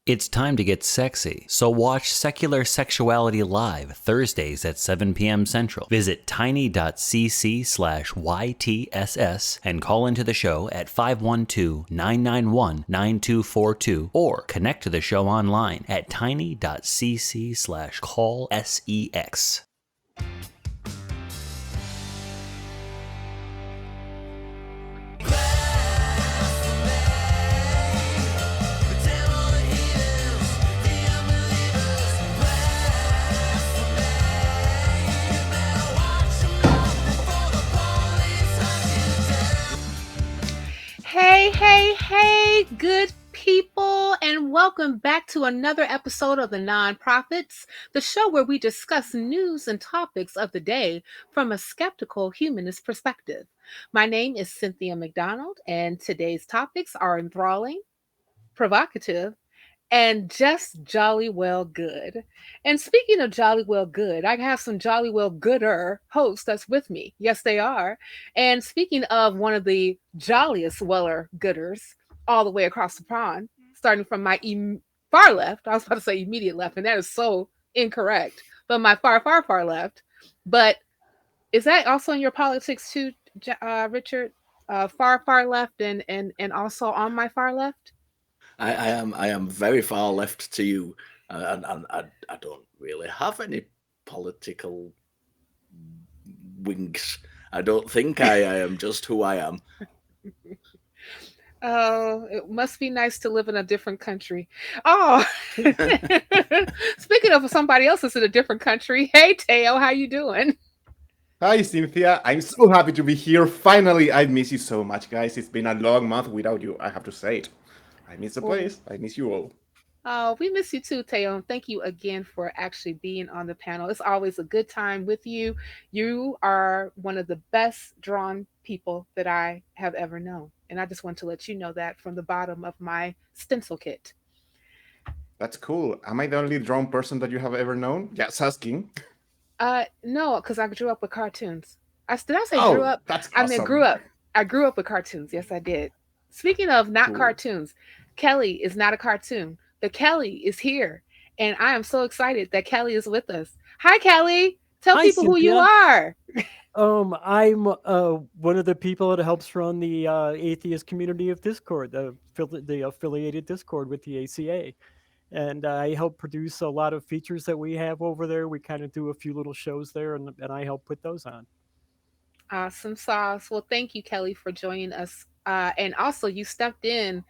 It's time to get sexy, so watch Secular Sexuality Live Thursdays at 7 p.m. Central. Visit tiny.cc/YTSS and call into the show at 512-991-9242 or connect to the show online at tiny.cc/callsex. Hey, good people, and welcome back to another episode of The Nonprofits, the show where we discuss news and topics of the day from a skeptical humanist perspective. My name is Cynthia McDonald, and today's topics are enthralling, provocative, and just jolly well good. And speaking of jolly well good, I have some jolly well gooder hosts that's with me. Yes, they are. And speaking of one of the jolliest weller gooders all the way across the pond, starting from my far left, I was about to say immediate left, and that is so incorrect, but my far left. But is that also in your politics too, Richard? Far left and also on my far left? I am very far left to you, and I don't really have any political wings. I don't think I am just who I am. Oh, it must be nice to live in a different country. Oh, speaking of somebody else that's in a different country, hey Teo, how you doing? Hi, Cynthia. I'm so happy to be here. Finally, I miss you so much, guys. It's been a long month without you. I have to say it. I miss the place. I miss you all. Oh, we miss you too, Teo. Thank you again for actually being on the panel. It's always a good time with you. You are one of the best drawn people that I have ever known. And I just want to let you know that from the bottom of my stencil kit. That's cool. Am I the only drawn person that you have ever known? Just asking. No, because I grew up with cartoons. Did I say grew Oh, up? that's I mean, grew awesome. up. I grew up with cartoons. Yes, I did. Speaking of not Cool. cartoons, Kelley is not a cartoon. The Kelley is here, and I am so excited that Kelley is with us. Hi, Kelley. Tell Hi, people who you Cynthia. are. I'm one of the people that helps run the atheist community of Discord, the affiliated Discord with the ACA, and I help produce a lot of features that we have over there. We kind of do a few little shows there, and I help put those on. Awesome sauce. Well, thank you, Kelley, for joining us. And also, you stepped in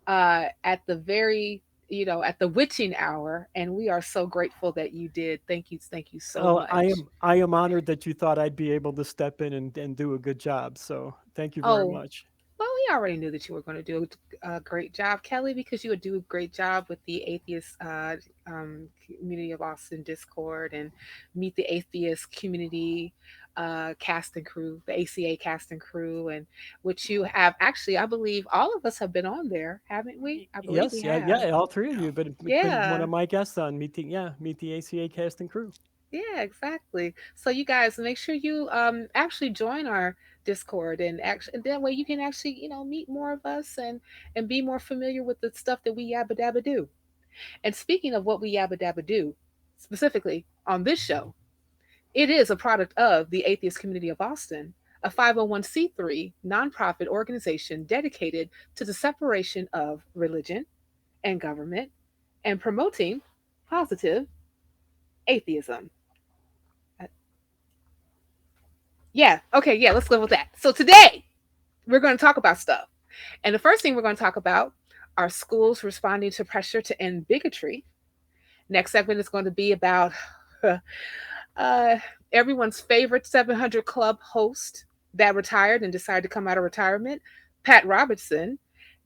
at the very, at the witching hour, and we are so grateful that you did. Thank you so Oh, I much. am I am honored that you thought I'd be able to step in and do a good job. So thank you very Oh, much. well, we already knew that you were going to do a great job, Kelley, because you would do a great job with the atheist community of Austin Discord and meet the atheist community cast and crew, the ACA cast and crew, and which you have actually, I believe all of us have been on there, haven't we? I believe we Yes, yeah, have. yeah. All three of you Yeah. have been one Yeah. of my guests on meet the ACA cast and crew. Yeah, exactly. So you guys make sure you actually join our Discord and actually and that way you can actually, meet more of us and be more familiar with the stuff that we yabba dabba do. And speaking of what we yabba dabba do, specifically on this show, it is a product of the Atheist Community of Austin, a 501c3 nonprofit organization dedicated to the separation of religion and government and promoting positive atheism. Uh, Yeah, okay, yeah, let's live with that. So today, we're going to talk about stuff. And the first thing we're going to talk about are schools responding to pressure to end bigotry. Next segment is going to be about uh, everyone's favorite 700 Club host that retired and decided to come out of retirement, Pat Robertson,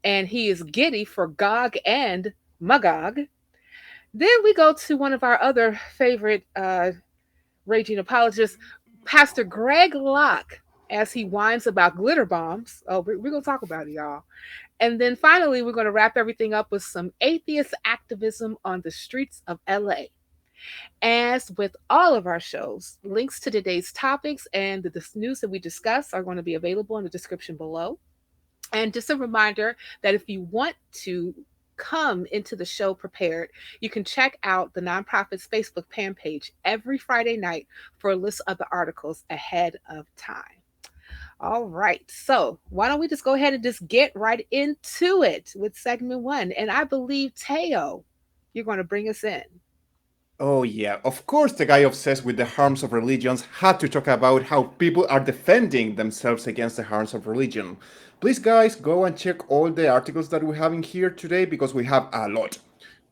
and he is giddy for Gog and Magog. Then we go to one of our other favorite raging apologists, Pastor Greg Locke, as he whines about glitter bombs. Oh, we're going to talk about it, y'all. And then finally, we're going to wrap everything up with some atheist activism on the streets of LA. As with all of our shows, links to today's topics and the news that we discuss are going to be available in the description below. And just a reminder that if you want to come into the show prepared, you can check out the nonprofit's Facebook fan page every Friday night for a list of the articles ahead of time. All right. So why don't we just go ahead and just get right into it with segment one? And I believe, Teo, you're going to bring us in. Oh, yeah. Of course, the guy obsessed with the harms of religions had to talk about how people are defending themselves against the harms of religion. Please, guys, go and check all the articles that we have in here today because we have a lot.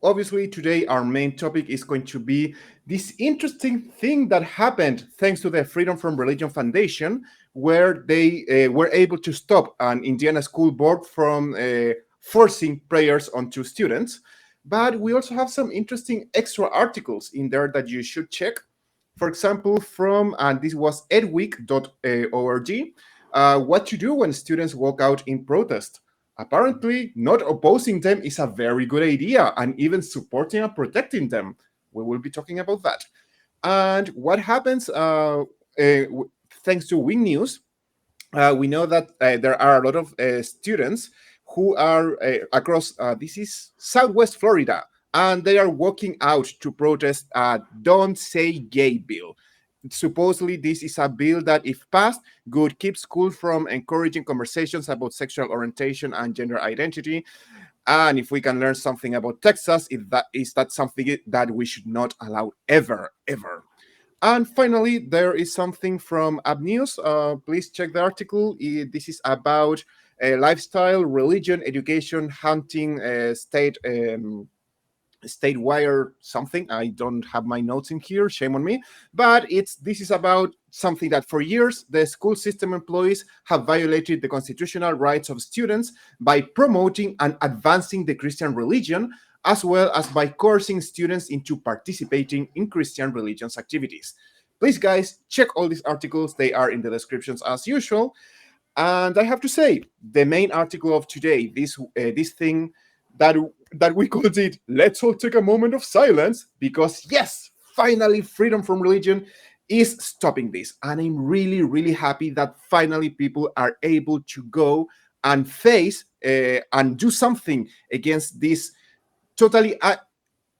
Obviously, today our main topic is going to be this interesting thing that happened thanks to the Freedom from Religion Foundation, where they were able to stop an Indiana school board from forcing prayers onto students. But we also have some interesting extra articles in there that you should check. For example, from, and this was edweek.org, what to do when students walk out in protest. Apparently, not opposing them is a very good idea, and even supporting and protecting them. We will be talking about that. And what happens thanks to Wing News, we know that there are a lot of students who are across, this is Southwest Florida, and they are walking out to protest a Don't Say Gay bill. Supposedly, this is a bill that, if passed, would keep schools from encouraging conversations about sexual orientation and gender identity. And if we can learn something about Texas, is that something that we should not allow ever. And finally, there is something from Ab News. Please check the article. This is about lifestyle, religion, education, hunting, statewide something. I don't have my notes in here, shame on me. But this is about something that for years the school system employees have violated the constitutional rights of students by promoting and advancing the Christian religion, as well as by coercing students into participating in Christian religious activities. Please, guys, check all these articles. They are in the descriptions as usual. And I have to say, the main article of today, this thing that we called it, let's all take a moment of silence, because yes, finally, freedom from religion is stopping this. And I'm really, really happy that finally people are able to go and face and do something against this totally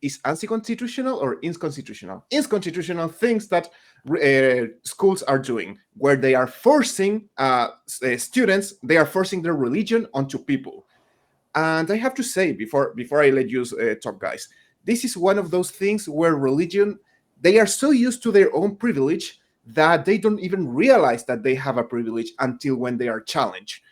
is unconstitutional or inconstitutional? Inconstitutional things that schools are doing, where they are forcing students, they are forcing their religion onto people. And I have to say, before I let you talk, guys, this is one of those things where religion, they are so used to their own privilege that they don't even realize that they have a privilege until when they are challenged.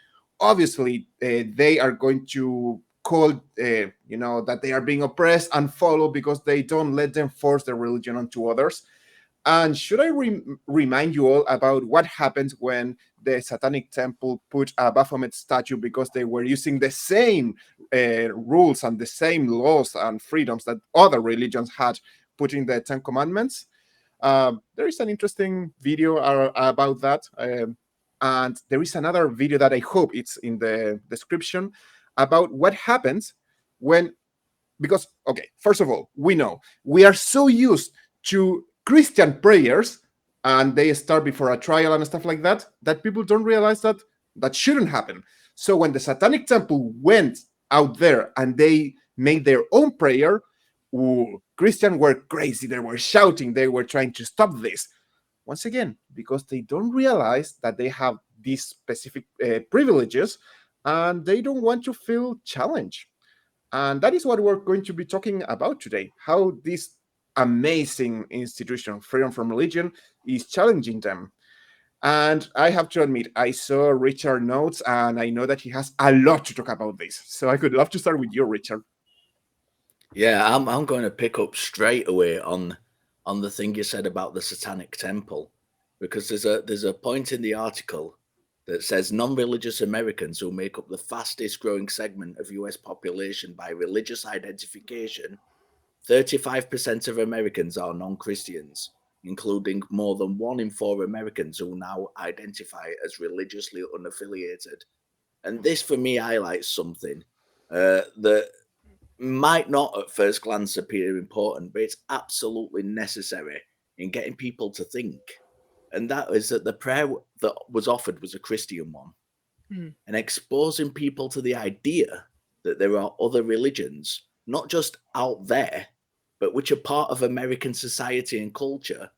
Obviously, they are going to call, that they are being oppressed and follow because they don't let them force their religion onto others. And should I remind you all about what happened when the Satanic Temple put a Baphomet statue because they were using the same rules and the same laws and freedoms that other religions had put in the Ten Commandments? There is an interesting video about that. And there is another video that I hope it's in the description about what happens when, because, okay, first of all, we know we are so used to Christian prayers, and they start before a trial and stuff like that, that people don't realize that shouldn't happen. So when the Satanic Temple went out there and they made their own prayer, Christians were crazy. They were shouting. They were trying to stop this. Once again, because they don't realize that they have these specific privileges, and they don't want to feel challenged. And that is what we're going to be talking about today, how this amazing institution, freedom from religion, is challenging them. And I have to admit, I saw Richard's notes, and I know that he has a lot to talk about this. So I could love to start with you, Richard. Yeah, I'm going to pick up straight away on the thing you said about the Satanic Temple, because there's a point in the article that says non-religious Americans, who make up the fastest growing segment of US population by religious identification, 35% of Americans are non-Christians, including more than 1 in 4 Americans who now identify as religiously unaffiliated. And this, for me, highlights something that might not at first glance appear important, but it's absolutely necessary in getting people to think. And that is that the prayer that was offered was a Christian one. And exposing people to the idea that there are other religions, not just out there, but which are part of American society and culture.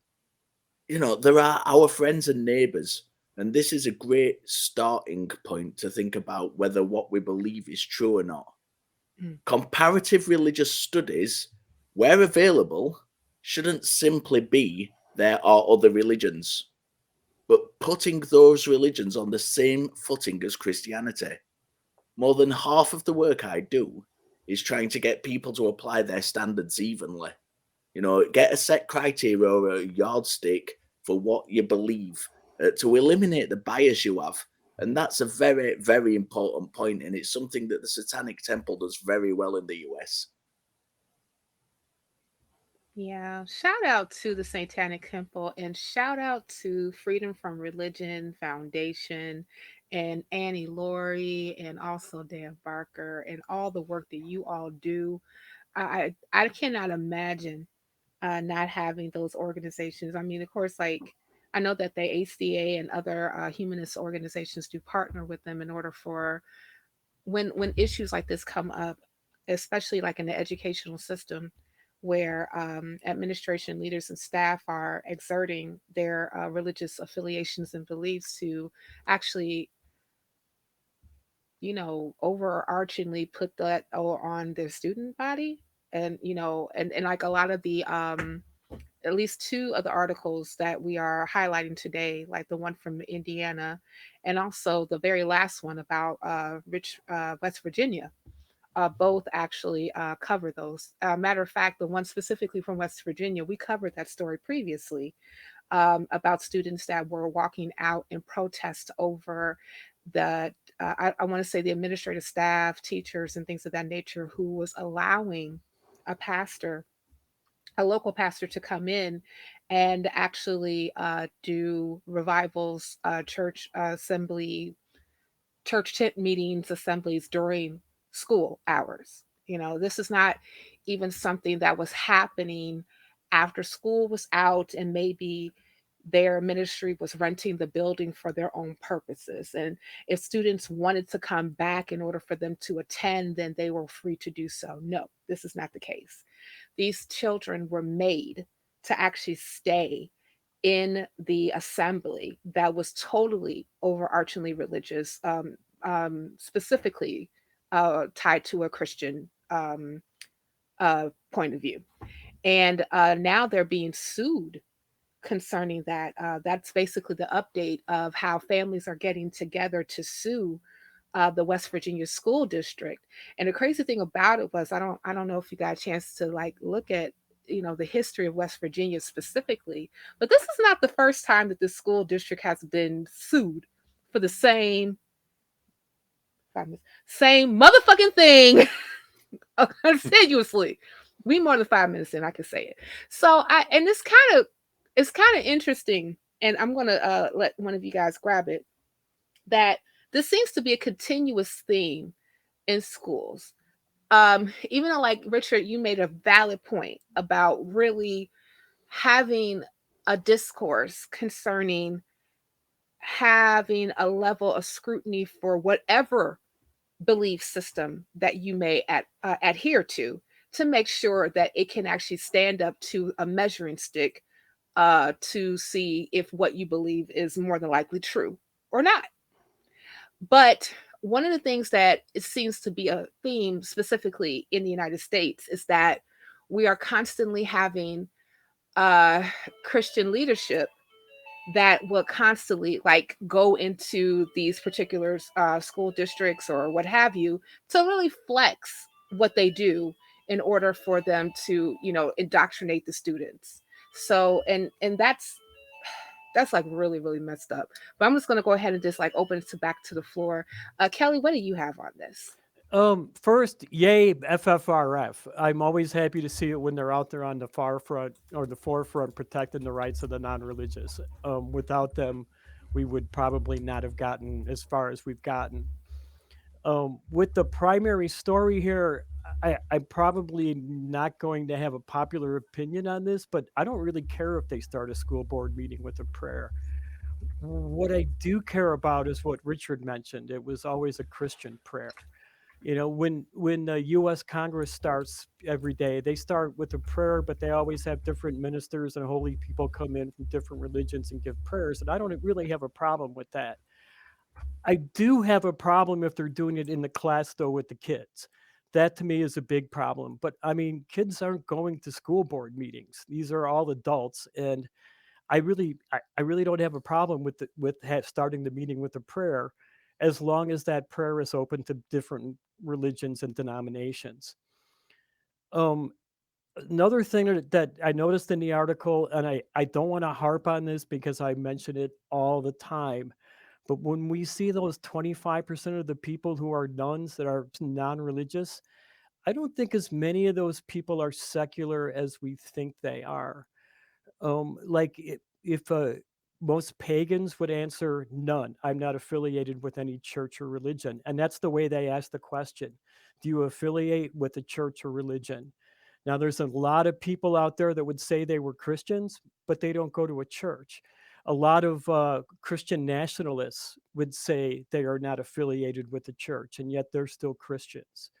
You know, there are our friends and neighbors, and this is a great starting point to think about whether what we believe is true or not. Comparative religious studies, where available, shouldn't simply be there are other religions, but putting those religions on the same footing as Christianity. More than half of the work I do is trying to get people to apply their standards evenly. You know, get a set criteria or a yardstick for what you believe to eliminate the bias you have. And that's a very, very important point. And it's something that the Satanic Temple does very well in the US. Yeah, shout out to the Satanic Temple and shout out to Freedom from Religion Foundation and Annie Laurie and also Dan Barker and all the work that you all do. I cannot imagine not having those organizations. I mean, of course, like I know that the ACA and other humanist organizations do partner with them in order for when issues like this come up, especially like in the educational system, where administration leaders and staff are exerting their religious affiliations and beliefs to actually, overarchingly put that on their student body. And and like a lot of the at least two of the articles that we are highlighting today, like the one from Indiana and also the very last one about West Virginia, both actually cover those. Matter of fact, the one specifically from West Virginia, we covered that story previously, about students that were walking out in protest over I want to say the administrative staff, teachers, and things of that nature, who was allowing a pastor, a local pastor, to come in and actually do revivals, church assembly, church tent meetings, assemblies during school hours. This is not even something that was happening after school was out and maybe their ministry was renting the building for their own purposes. And if students wanted to come back in order for them to attend, then they were free to do so. No, this is not the case. These children were made to actually stay in the assembly that was totally overarchingly religious, specifically tied to a Christian point of view. And now they're being sued concerning that. That's basically the update of how families are getting together to sue the West Virginia school district. And the crazy thing about it was, I don't know if you got a chance to like look at the history of West Virginia specifically, but this is not the first time that this school district has been sued for the same motherfucking thing continuously. We more than 5 minutes in, I can say it. So it's kind of interesting, and I'm gonna let one of you guys grab it, that this seems to be a continuous theme in schools. Even though, like Richard, you made a valid point about really having a discourse concerning having a level of scrutiny for whatever belief system that you may adhere to make sure that it can actually stand up to a measuring stick to see if what you believe is more than likely true or not. But one of the things that it seems to be a theme specifically in the United States is that we are constantly having Christian leadership that will constantly like go into these particular school districts or what have you to really flex what they do in order for them to indoctrinate the students. So and that's like really, really messed up. But I'm just going to go ahead and just like open it back to the floor. Kelley, what do you have on this? First, yay, FFRF. I'm always happy to see it when they're out there on the far front or the forefront protecting the rights of the non-religious. Without them, we would probably not have gotten as far as we've gotten. With the primary story here, I'm probably not going to have a popular opinion on this, but I don't really care if they start a school board meeting with a prayer. What I do care about is what Richard mentioned. It was always a Christian prayer. You know, when the U.S. Congress starts every day, they start with a prayer, but they always have different ministers and holy people come in from different religions and give prayers. And I don't really have a problem with that. I do have a problem if they're doing it in the class, though, with the kids. That to me is a big problem. But I mean, kids aren't going to school board meetings. These are all adults, and I really don't have a problem with starting the meeting with a prayer, as long as that prayer is open to different religions and denominations. Another thing that I noticed in the article, and I don't want to harp on this because I mention it all the time, but when we see those 25% of the people who are nuns that are non-religious, I don't think as many of those people are secular as we think they are. Like if most pagans would answer none, I'm not affiliated with any church or religion. And that's the way they ask the question. Do you affiliate with a church or religion? Now, there's a lot of people out there that would say they were Christians, but they don't go to a church. A lot of Christian nationalists would say they are not affiliated with the church, and yet they're still Christians.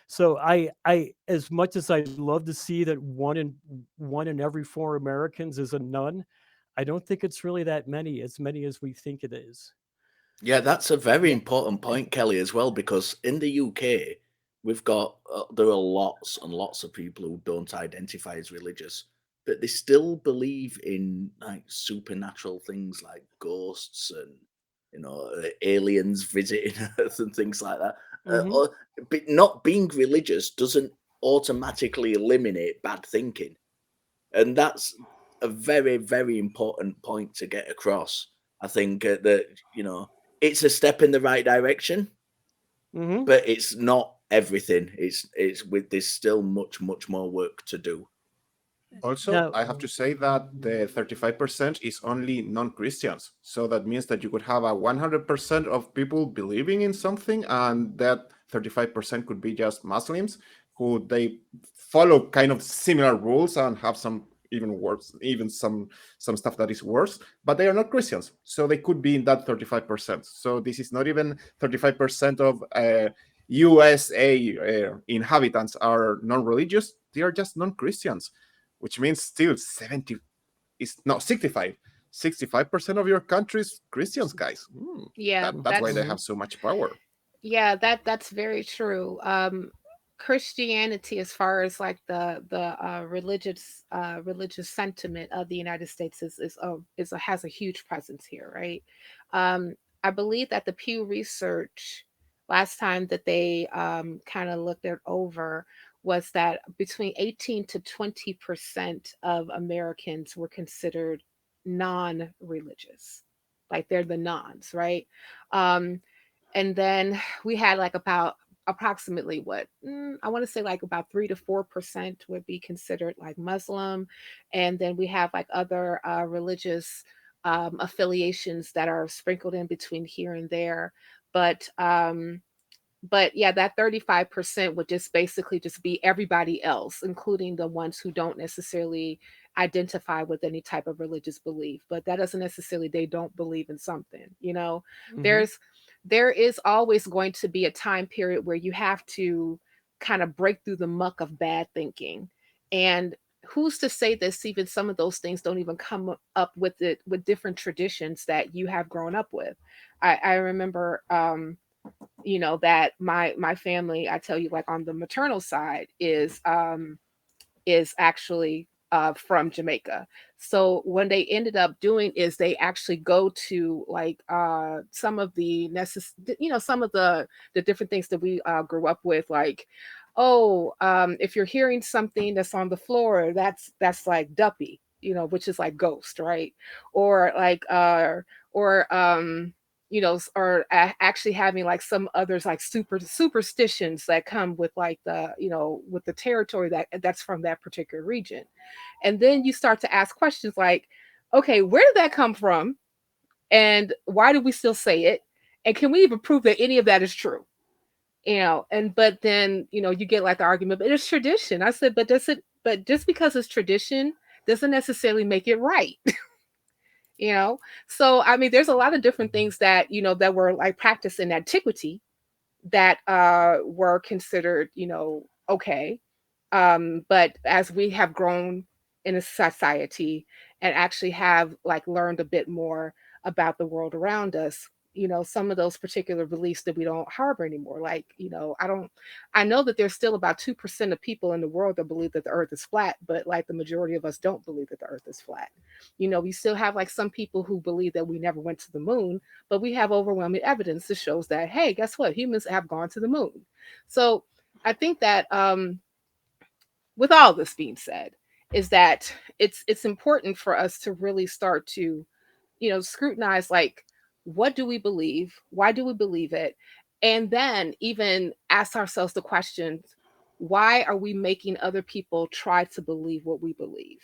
So as much as I'd love to see that one in every 4 Americans is a nun, I don't think it's really that many as we think it is. Yeah, that's a very important point, Kelley, as well, because in the UK, we've got, there are lots and lots of people who don't identify as religious, but they still believe in like supernatural things like ghosts and, you know, aliens visiting Earth and things like that. But not being religious doesn't automatically eliminate bad thinking. And that's a very, very important point to get across. I think that, you know, it's a step in the right direction, but it's not everything. There's still much more work to do. Also, Now, I have to say that the 35% is only non-Christians. So that means that you could have a 100% of people believing in something, and that 35% could be just Muslims who they follow kind of similar rules and have some even worse, even some stuff that is worse, but they are not Christians. So they could be in that 35%. So this is not even 35% of USA inhabitants are non-religious. They are just non-Christians, which means still 65% of your country's Christians, guys. Yeah, That's why they have so much power. Yeah, that's very true. Christianity, as far as like the religious sentiment of the United States, has a huge presence here, right? I believe that the Pew Research last time that they kind of looked it over was that between 18 to 20% of Americans were considered non-religious, like they're the nons, right? And then we had like about approximately what I want to say like about 3 to 4% would be considered like Muslim, and then we have like other religious affiliations that are sprinkled in between here and there. But yeah, that 35% would just basically just be everybody else, including the ones who don't necessarily identify with any type of religious belief. But that doesn't necessarily they don't believe in something, you know. There is always going to be a time period where you have to kind of break through the muck of bad thinking. And who's to say this, even some of those things don't even come up with it with different traditions that you have grown up with. I remember you know, that my family, I tell you, like on the maternal side is actually from Jamaica. So what they ended up doing is they actually go to like some of the some of the different things that we grew up with, like, oh, if you're hearing something that's on the floor, that's like duppy, you know, which is like ghost, right? Or like you know, or actually having like some others like superstitions that come with like the, you know, with the territory that's from that particular region. And then you start to ask questions like, okay, where did that come from? And why do we still say it? And can we even prove that any of that is true? You know, and but then, you know, you get like the argument, but it's tradition. I said, but just because it's tradition doesn't necessarily make it right. You know, so I mean there's a lot of different things that, you know, that were like practiced in antiquity that were considered, okay. But as we have grown in a society and actually have like learned a bit more about the world around us, some of those particular beliefs that we don't harbor anymore. Like, I know that there's still about 2% of people in the world that believe that the earth is flat, but like the majority of us don't believe that the earth is flat. We still have like some people who believe that we never went to the moon, but we have overwhelming evidence that shows that, hey, guess what? Humans have gone to the moon. So I think that with all this being said, is that it's important for us to really start to, scrutinize, like, what do we believe? Why do we believe it? And then even ask ourselves the questions, why are we making other people try to believe what we believe?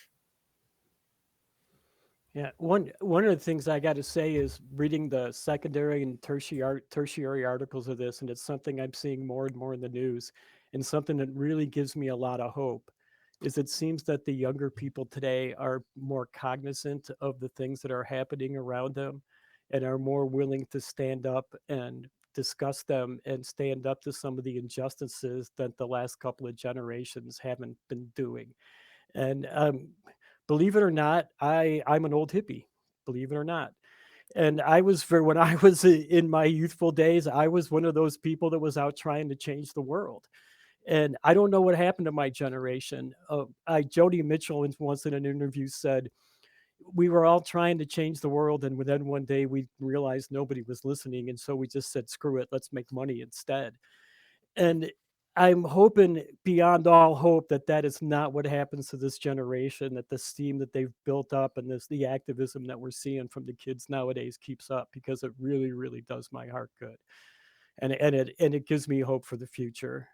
Yeah, one of the things I got to say is reading the secondary and tertiary articles of this, and it's something I'm seeing more and more in the news, and something that really gives me a lot of hope, is it seems that the younger people today are more cognizant of the things that are happening around them, and are more willing to stand up and discuss them and stand up to some of the injustices that the last couple of generations haven't been doing. And believe it or not, I'm an old hippie. Believe it or not. And I was when I was in my youthful days, I was one of those people that was out trying to change the world. And I don't know what happened to my generation. Joni Mitchell once in an interview said, we were all trying to change the world, and then one day we realized nobody was listening, and so we just said, screw it, let's make money instead. And I'm hoping beyond all hope that that is not what happens to this generation, that the steam that they've built up and the activism that we're seeing from the kids nowadays keeps up, because it really, really does my heart good. And it gives me hope for the future.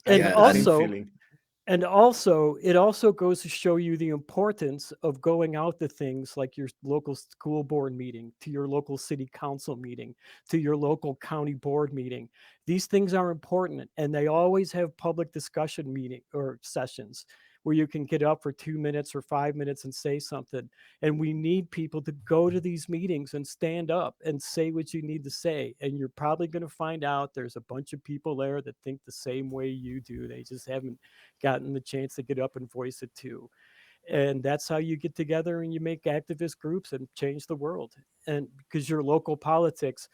And Yeah, The same also, feeling. and also, it also goes to show you the importance of going out to things like your local school board meeting, to your local city council meeting, to your local county board meeting. These things are important, and they always have public discussion meeting or sessions where you can get up for 2 minutes or 5 minutes and say something. And we need people to go to these meetings and stand up and say what you need to say. And you're probably going to find out there's a bunch of people there that think the same way you do. They just haven't gotten the chance to get up and voice it too. And that's how you get together and you make activist groups and change the world. And because your local politics,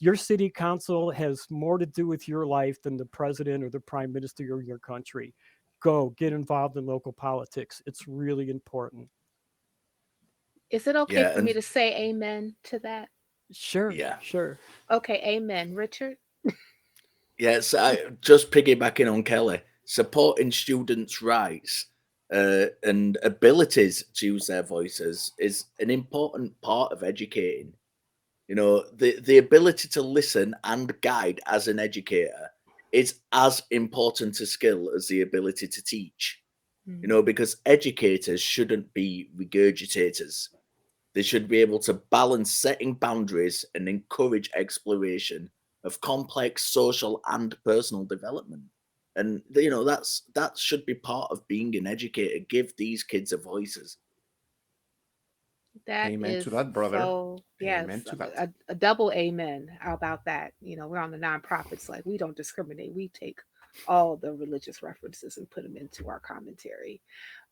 your city council has more to do with your life than the president or the prime minister of your country. Go get involved in local politics. It's really important. Is it okay yeah, for me and to say amen to that? Sure, yeah, sure. Okay, amen. Richard? yeah. So just piggybacking on Kelley, supporting students' rights and abilities to use their voices is an important part of educating. The ability to listen and guide as an educator is as important a skill as the ability to teach. Because educators shouldn't be regurgitators. They should be able to balance setting boundaries and encourage exploration of complex social and personal development. And that should be part of being an educator. Give these kids a voices. That Amen is to that, brother. so, yes, Amen to that. a double amen. How about that? We're on the nonprofits, like, we don't discriminate. We take all the religious references and put them into our commentary.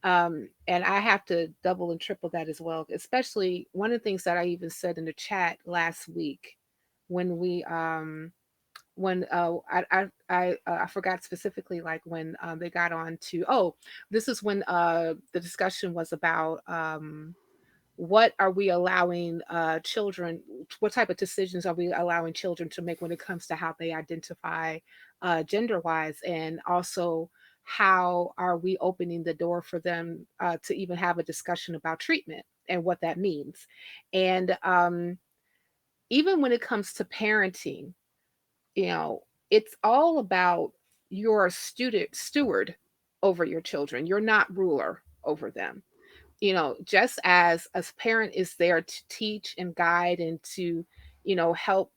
And I have to double and triple that as well, especially one of the things that I even said in the chat last week when I forgot specifically, like, when they got on to, this is when the discussion was about what are we allowing children, what type of decisions are we allowing children to make when it comes to how they identify gender wise, and also how are we opening the door for them to even have a discussion about treatment and what that means. And even when it comes to parenting, you know, it's all about you're a steward over your children. You're not ruler over them. Just as a parent is there to teach and guide and to, help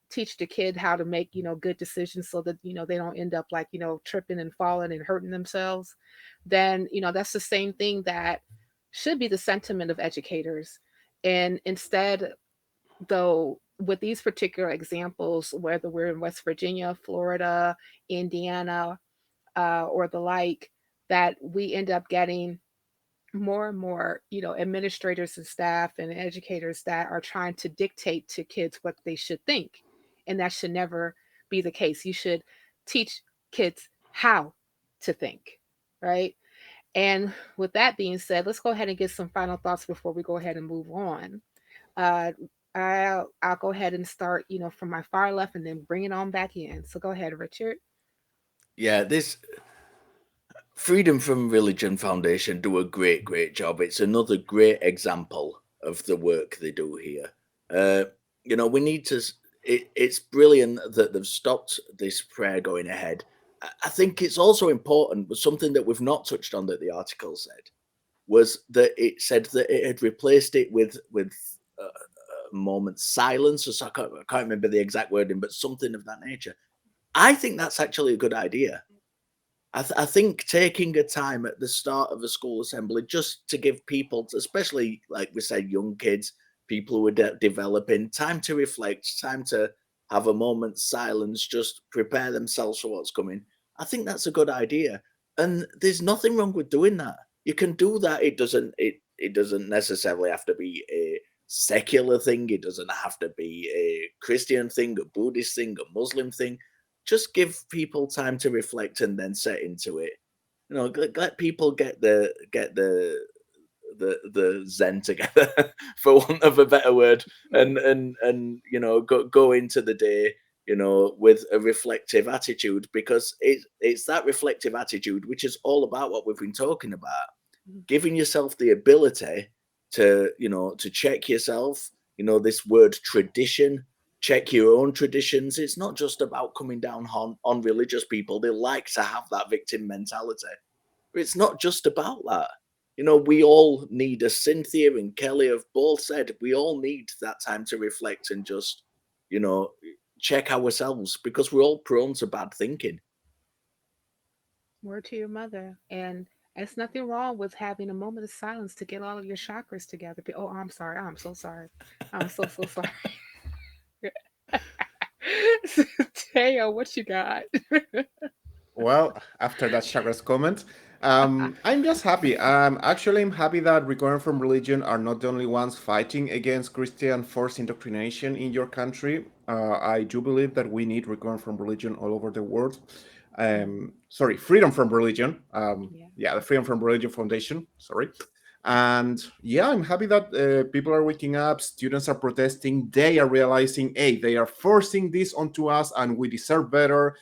teach the kid how to make, good decisions so that, they don't end up like, tripping and falling and hurting themselves, then, that's the same thing that should be the sentiment of educators. And instead, though, with these particular examples, whether we're in West Virginia, Florida, Indiana, or the like, that we end up getting more and more, administrators and staff and educators that are trying to dictate to kids what they should think. And that should never be the case. You should teach kids how to think, right? And with that being said, let's go ahead and get some final thoughts before we go ahead and move on. Uh, I'll go ahead and start, from my far left and then bring it on back in. So go ahead, Richard. Yeah, this Freedom from Religion Foundation do a great job. It's another great example of the work they do here. We need to. It's brilliant that they've stopped this prayer going ahead. I think it's also important, but something that we've not touched on that the article said was that it said that it had replaced it with a moment's silence, or so I can't remember the exact wording, but something of that nature. I think that's actually a good idea. I think taking a time at the start of a school assembly just to give people, especially like we said, young kids, people who are developing, time to reflect, time to have a moment's silence, just prepare themselves for what's coming. I think that's a good idea, and there's nothing wrong with doing that. You can do that. It doesn't necessarily have to be a secular thing. It doesn't have to be a Christian thing, a Buddhist thing, a Muslim thing. Just give people time to reflect and then set into it. Let people get the zen together, for want of a better word, and go into the day, with a reflective attitude, because it's that reflective attitude which is all about what we've been talking about, giving yourself the ability to check yourself. This word tradition. Check your own traditions. It's not just about coming down on religious people. They like to have that victim mentality. But it's not just about that. We all need, as Cynthia and Kelley have both said, we all need that time to reflect and just, check ourselves, because we're all prone to bad thinking. Word to your mother. And there's nothing wrong with having a moment of silence to get all of your chakras together. Oh, I'm sorry. I'm so sorry. I'm so sorry. Teo, what you got? Well, after that chakras comment, I'm just happy. I'm happy that Recovering from Religion are not the only ones fighting against Christian forced indoctrination in your country. I do believe that we need Recovering from Religion all over the world. Sorry, Freedom from Religion. The Freedom from Religion Foundation. Sorry. And yeah, I'm happy that people are waking up, students are protesting, they are realizing, hey, they are forcing this onto us and we deserve better.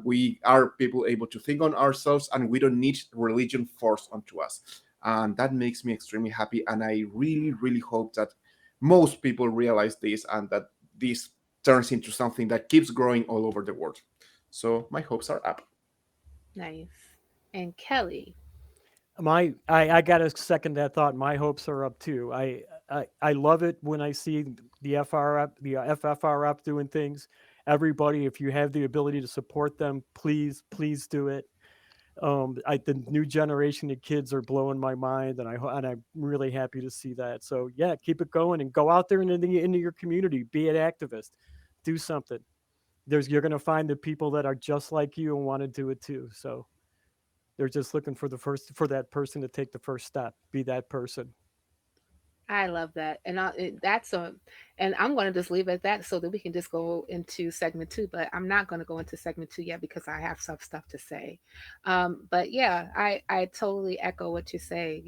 We are people able to think on ourselves and we don't need religion forced onto us. And that makes me extremely happy. And I really hope that most people realize this and that this turns into something that keeps growing all over the world. So my hopes are up. Nice. And Kelley. I gotta second that thought. My hopes are up too. I love it when I see the FFRF doing things. Everybody, if you have the ability to support them, please do it. The new generation of kids are blowing my mind, and I'm really happy to see that. So yeah, keep it going and go out there into your community. Be an activist. Do something. You're going to find the people that are just like you and want to do it too. So they're just looking for that person to take the first step. Be that person. I love that, and and I'm going to just leave it at that so that we can just go into segment 2. But I'm not going to go into segment 2 yet because I have some stuff to say. But yeah, I totally echo what you say.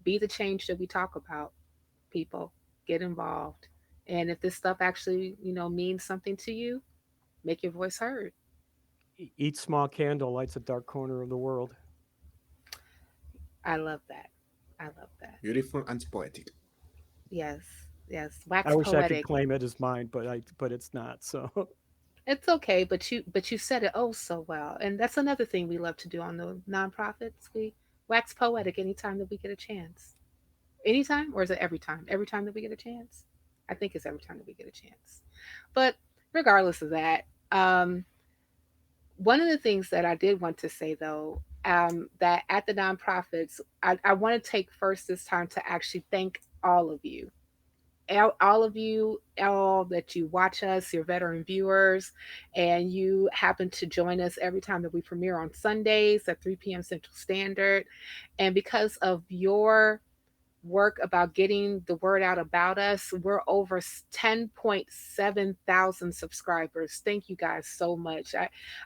Be the change that we talk about. People get involved, and if this stuff actually means something to you, make your voice heard. Each small candle lights a dark corner of the world. I love that. I love that. Beautiful and poetic. Yes, yes. I Wax wish I could poetic. claim it as mine, but it's not. So It's okay, but you said it oh so well, and that's another thing we love to do on the nonprofits. We wax poetic anytime that we get a chance. Anytime, or is it every time? Every time that we get a chance. I think it's every time that we get a chance. But regardless of that, one of the things that I did want to say though, that at the nonprofits, I want to take first this time to actually thank all of you all of you, all that you watch us, your veteran viewers, and you happen to join us every time that we premiere on Sundays at 3 p.m. Central Standard. And because of your work about getting the word out about us, we're over 10.7 thousand subscribers. Thank you guys so much.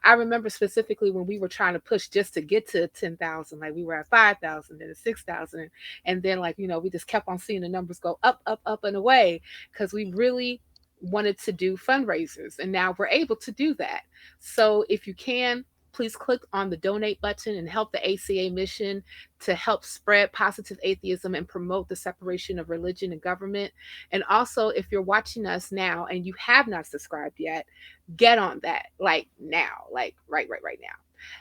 I remember specifically when we were trying to push just to get to 10,000, like we were at 5,000 then 6,000, and then like, we just kept on seeing the numbers go up, up, up and away, because we really wanted to do fundraisers, and now we're able to do that. So if you can, please click on the donate button and help the ACA mission to help spread positive atheism and promote the separation of religion and government. And also, if you're watching us now and you have not subscribed yet, get on that, like now, like right now.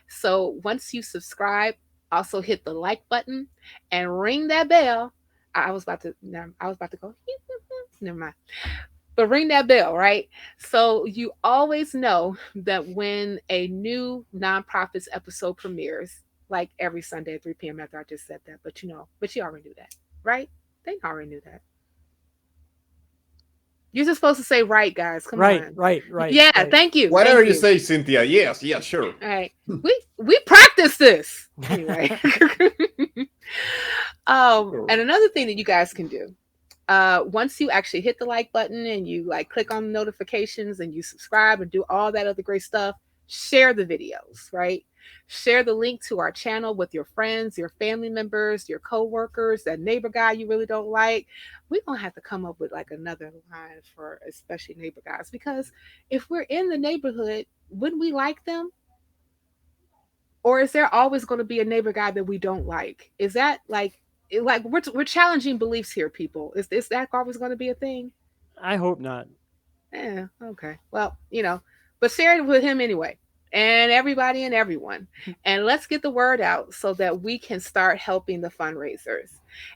So once you subscribe, also hit the like button and ring that bell. I was about to go, never mind. But ring that bell, right? So you always know that when a new Nonprofits episode premieres, like every Sunday at 3 p.m. after I just said that, but you already knew that, right? They already knew that. You're just supposed to say right, guys. Come on. Right. Yeah, right. thank you. Whatever thank you say, Cynthia. Yes, sure. All right. We practice this. Anyway. And another thing that you guys can do, once you actually hit the like button and you like click on notifications and you subscribe and do all that other great stuff, share the videos, right? Share the link to our channel with your friends, your family members, your co-workers, that neighbor guy you really don't like. We're going to have to come up with like another line for especially neighbor guys, because if we're in the neighborhood, wouldn't we like them? Or is there always going to be a neighbor guy that we don't like? Is that like we're challenging beliefs here, people? Is that always going to be a thing? I hope not. Yeah, okay. Well, but share it with him anyway, and everybody and everyone. And let's get the word out so that we can start helping the fundraisers.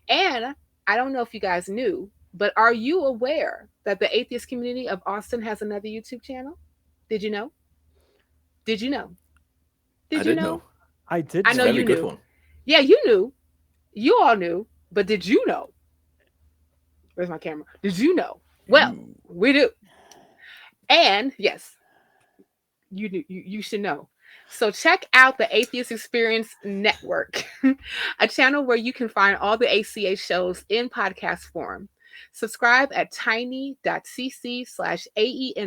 And I don't know if you guys knew, but are you aware that the atheist community of Austin has another YouTube channel? Did you know? Did you know? Did you know? I did. I know you knew. One. Yeah, you knew. You all knew, but did you know? Where's my camera? Did you know? Well, we do. And yes, you do. You should know. So check out the Atheist Experience Network, a channel where you can find all the ACA shows in podcast form. Subscribe at tiny.cc/AEN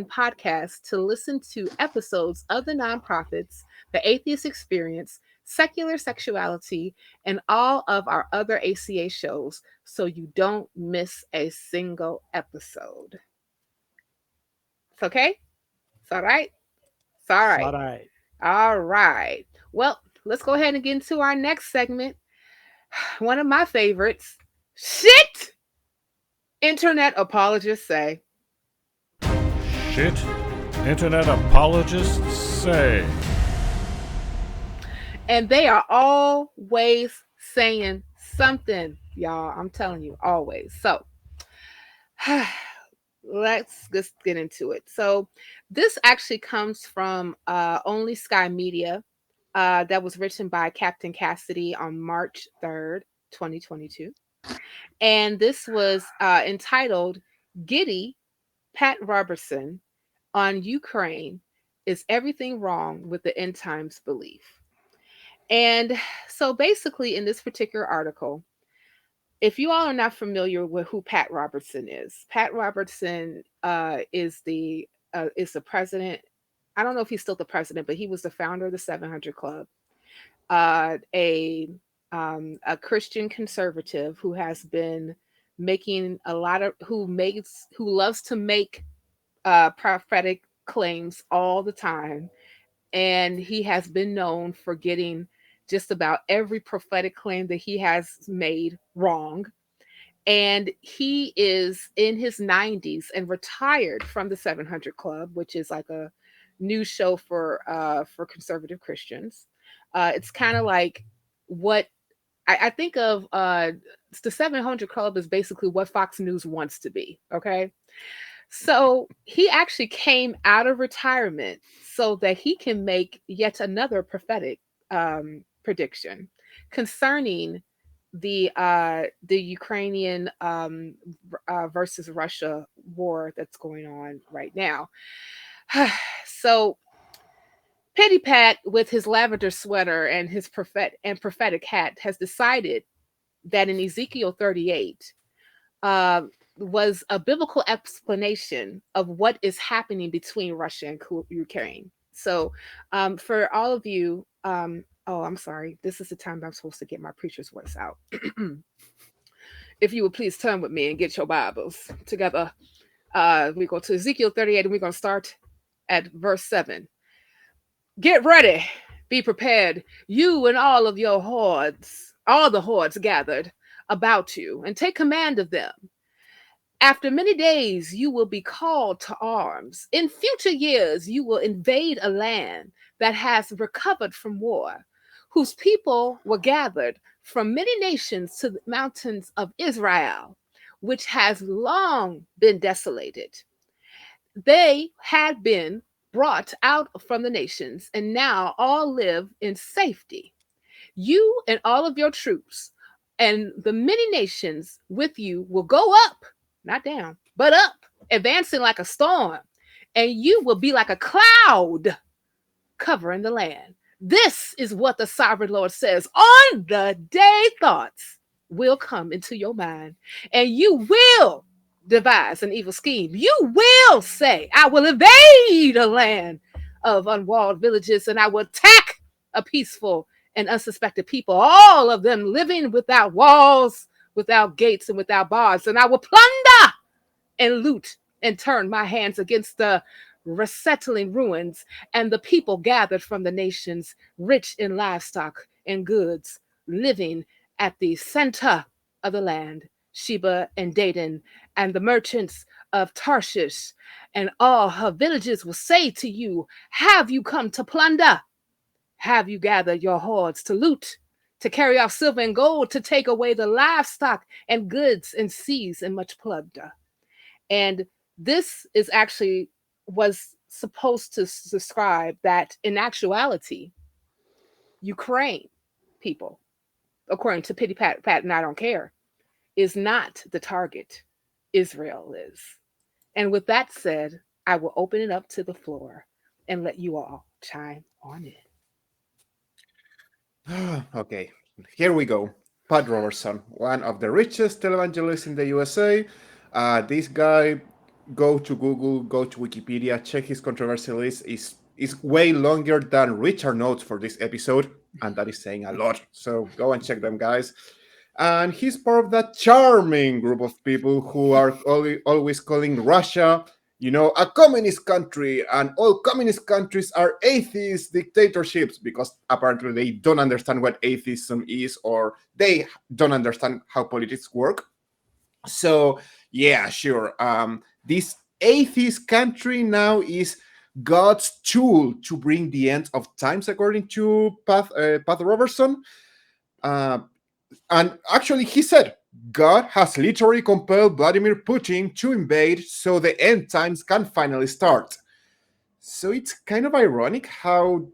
podcast to listen to episodes of the Nonprofits, the Atheist Experience, Secular Sexuality, and all of our other ACA shows, so you don't miss a single episode. It's okay? It's all right? It's all right. All right. All right. Well, let's go ahead and get into our next segment. One of my favorites. Shit! Internet apologists say. Shit! Internet apologists say. And they are always saying something, y'all. I'm telling you, always. So, let's just get into it. So, this actually comes from Only Sky Media. That was written by Captain Cassidy on March 3rd, 2022. And this was entitled Giddy Pat Roberson on Ukraine. Is everything wrong with the end times belief? And so basically in this particular article, if you all are not familiar with who Pat Roberson is, Pat Roberson is the president. I don't know if he's still the president, but he was the founder of the 700 Club, a Christian conservative who has been making who loves to make prophetic claims all the time. And he has been known for getting just about every prophetic claim that he has made wrong. And he is in his 90s and retired from the 700 Club, which is like a news show for conservative Christians. It's kind of like what I think of. The 700 Club is basically what Fox News wants to be. Okay. So he actually came out of retirement so that he can make yet another prophetic prediction concerning the Ukrainian versus Russia war that's going on right now. So Petty Pat, with his lavender sweater and his prophetic hat, has decided that in Ezekiel 38 was a biblical explanation of what is happening between Russia and Ukraine. So for all of you, oh, I'm sorry, this is the time I'm supposed to get my preacher's voice out. If you would please turn with me and get your Bibles together. We go to Ezekiel 38 and we're going to start at verse 7. Get ready, be prepared, you and all of your hordes, all the hordes gathered about you, and take command of them. After many days, you will be called to arms. In future years, you will invade a land that has recovered from war, whose people were gathered from many nations to the mountains of Israel, which has long been desolated. They had been brought out from the nations, and now all live in safety. You and all of your troops and the many nations with you will go up, not down, but up, advancing like a storm, and you will be like a cloud covering the land. This is what the sovereign Lord says. On the day thoughts will come into your mind, and you will devise an evil scheme. You will say, I will invade a land of unwalled villages, and I will attack a peaceful and unsuspected people, all of them living without walls, without gates, and without bars. And I will plunder and loot and turn my hands against the resettling ruins and the people gathered from the nations, rich in livestock and goods, living at the center of the land, Sheba and Dedan, and the merchants of Tarshish and all her villages will say to you, have you come to plunder? Have you gathered your hordes to loot, to carry off silver and gold, to take away the livestock and goods and seize and much plunder? And this is actually was supposed to describe that in actuality, Ukraine people, according to Pity Pat and I Don't Care, is not the target. Israel is. And with that said, I will open it up to the floor and let you all chime on in. Okay, here we go. Pat Roberson, one of the richest televangelists in the USA. This guy, go to Google, go to Wikipedia, check his controversy list. Is way longer than Richard notes for this episode, and that is saying a lot. So go and check them, guys. And he's part of that charming group of people who are always calling Russia, a communist country, and all communist countries are atheist dictatorships, because apparently they don't understand what atheism is, or they don't understand how politics work. So, yeah, sure. This atheist country now is God's tool to bring the end of times, according to Pat Roberson. And actually, he said, God has literally compelled Vladimir Putin to invade so the end times can finally start. So it's kind of ironic how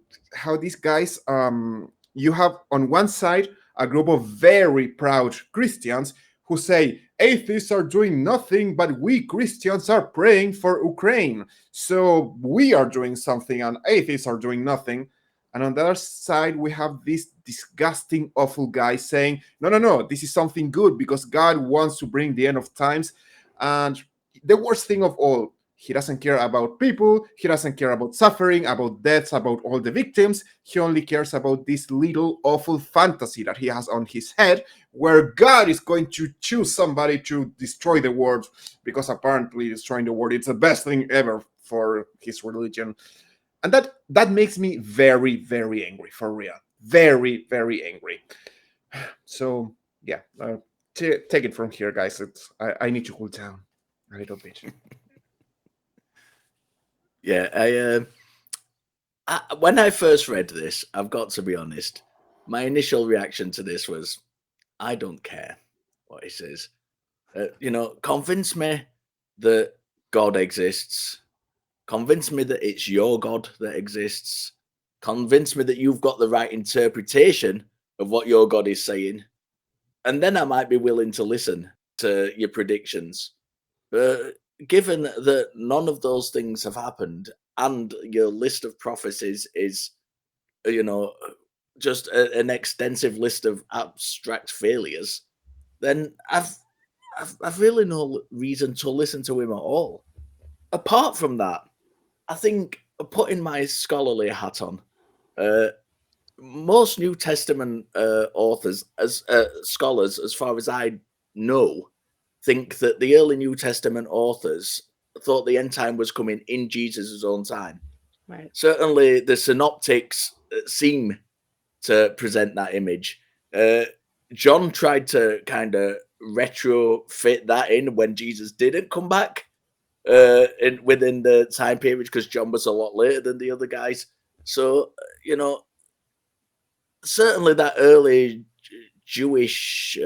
these guys, you have on one side a group of very proud Christians who say atheists are doing nothing, but we Christians are praying for Ukraine. So we are doing something and atheists are doing nothing. And on the other side, we have this disgusting, awful guy saying, no, this is something good because God wants to bring the end of times. And the worst thing of all, he doesn't care about people. He doesn't care about suffering, about deaths, about all the victims. He only cares about this little awful fantasy that he has on his head, where God is going to choose somebody to destroy the world, because apparently destroying the world is the best thing ever for his religion. And that makes me very, very angry, for real. Very, very angry. So, yeah, take it from here, guys. I need to cool down a little bit. Yeah, when I first read this, I've got to be honest, my initial reaction to this was, I don't care what he says. Convince me that God exists. Convince me that it's your God that exists. Convince me that you've got the right interpretation of what your God is saying. and then I might be willing to listen to your predictions. But given that none of those things have happened, and your list of prophecies is, just an extensive list of abstract failures, then I've really no reason to listen to him at all. Apart from that, I think, putting my scholarly hat on, most New Testament authors, as scholars, as far as I know, think that the early New Testament authors thought the end time was coming in Jesus' own time. Right. Certainly, the synoptics seem to present that image. John tried to kind of retrofit that in when Jesus didn't come back within the time period, because John was a lot later than the other guys. So, certainly that early Jewish,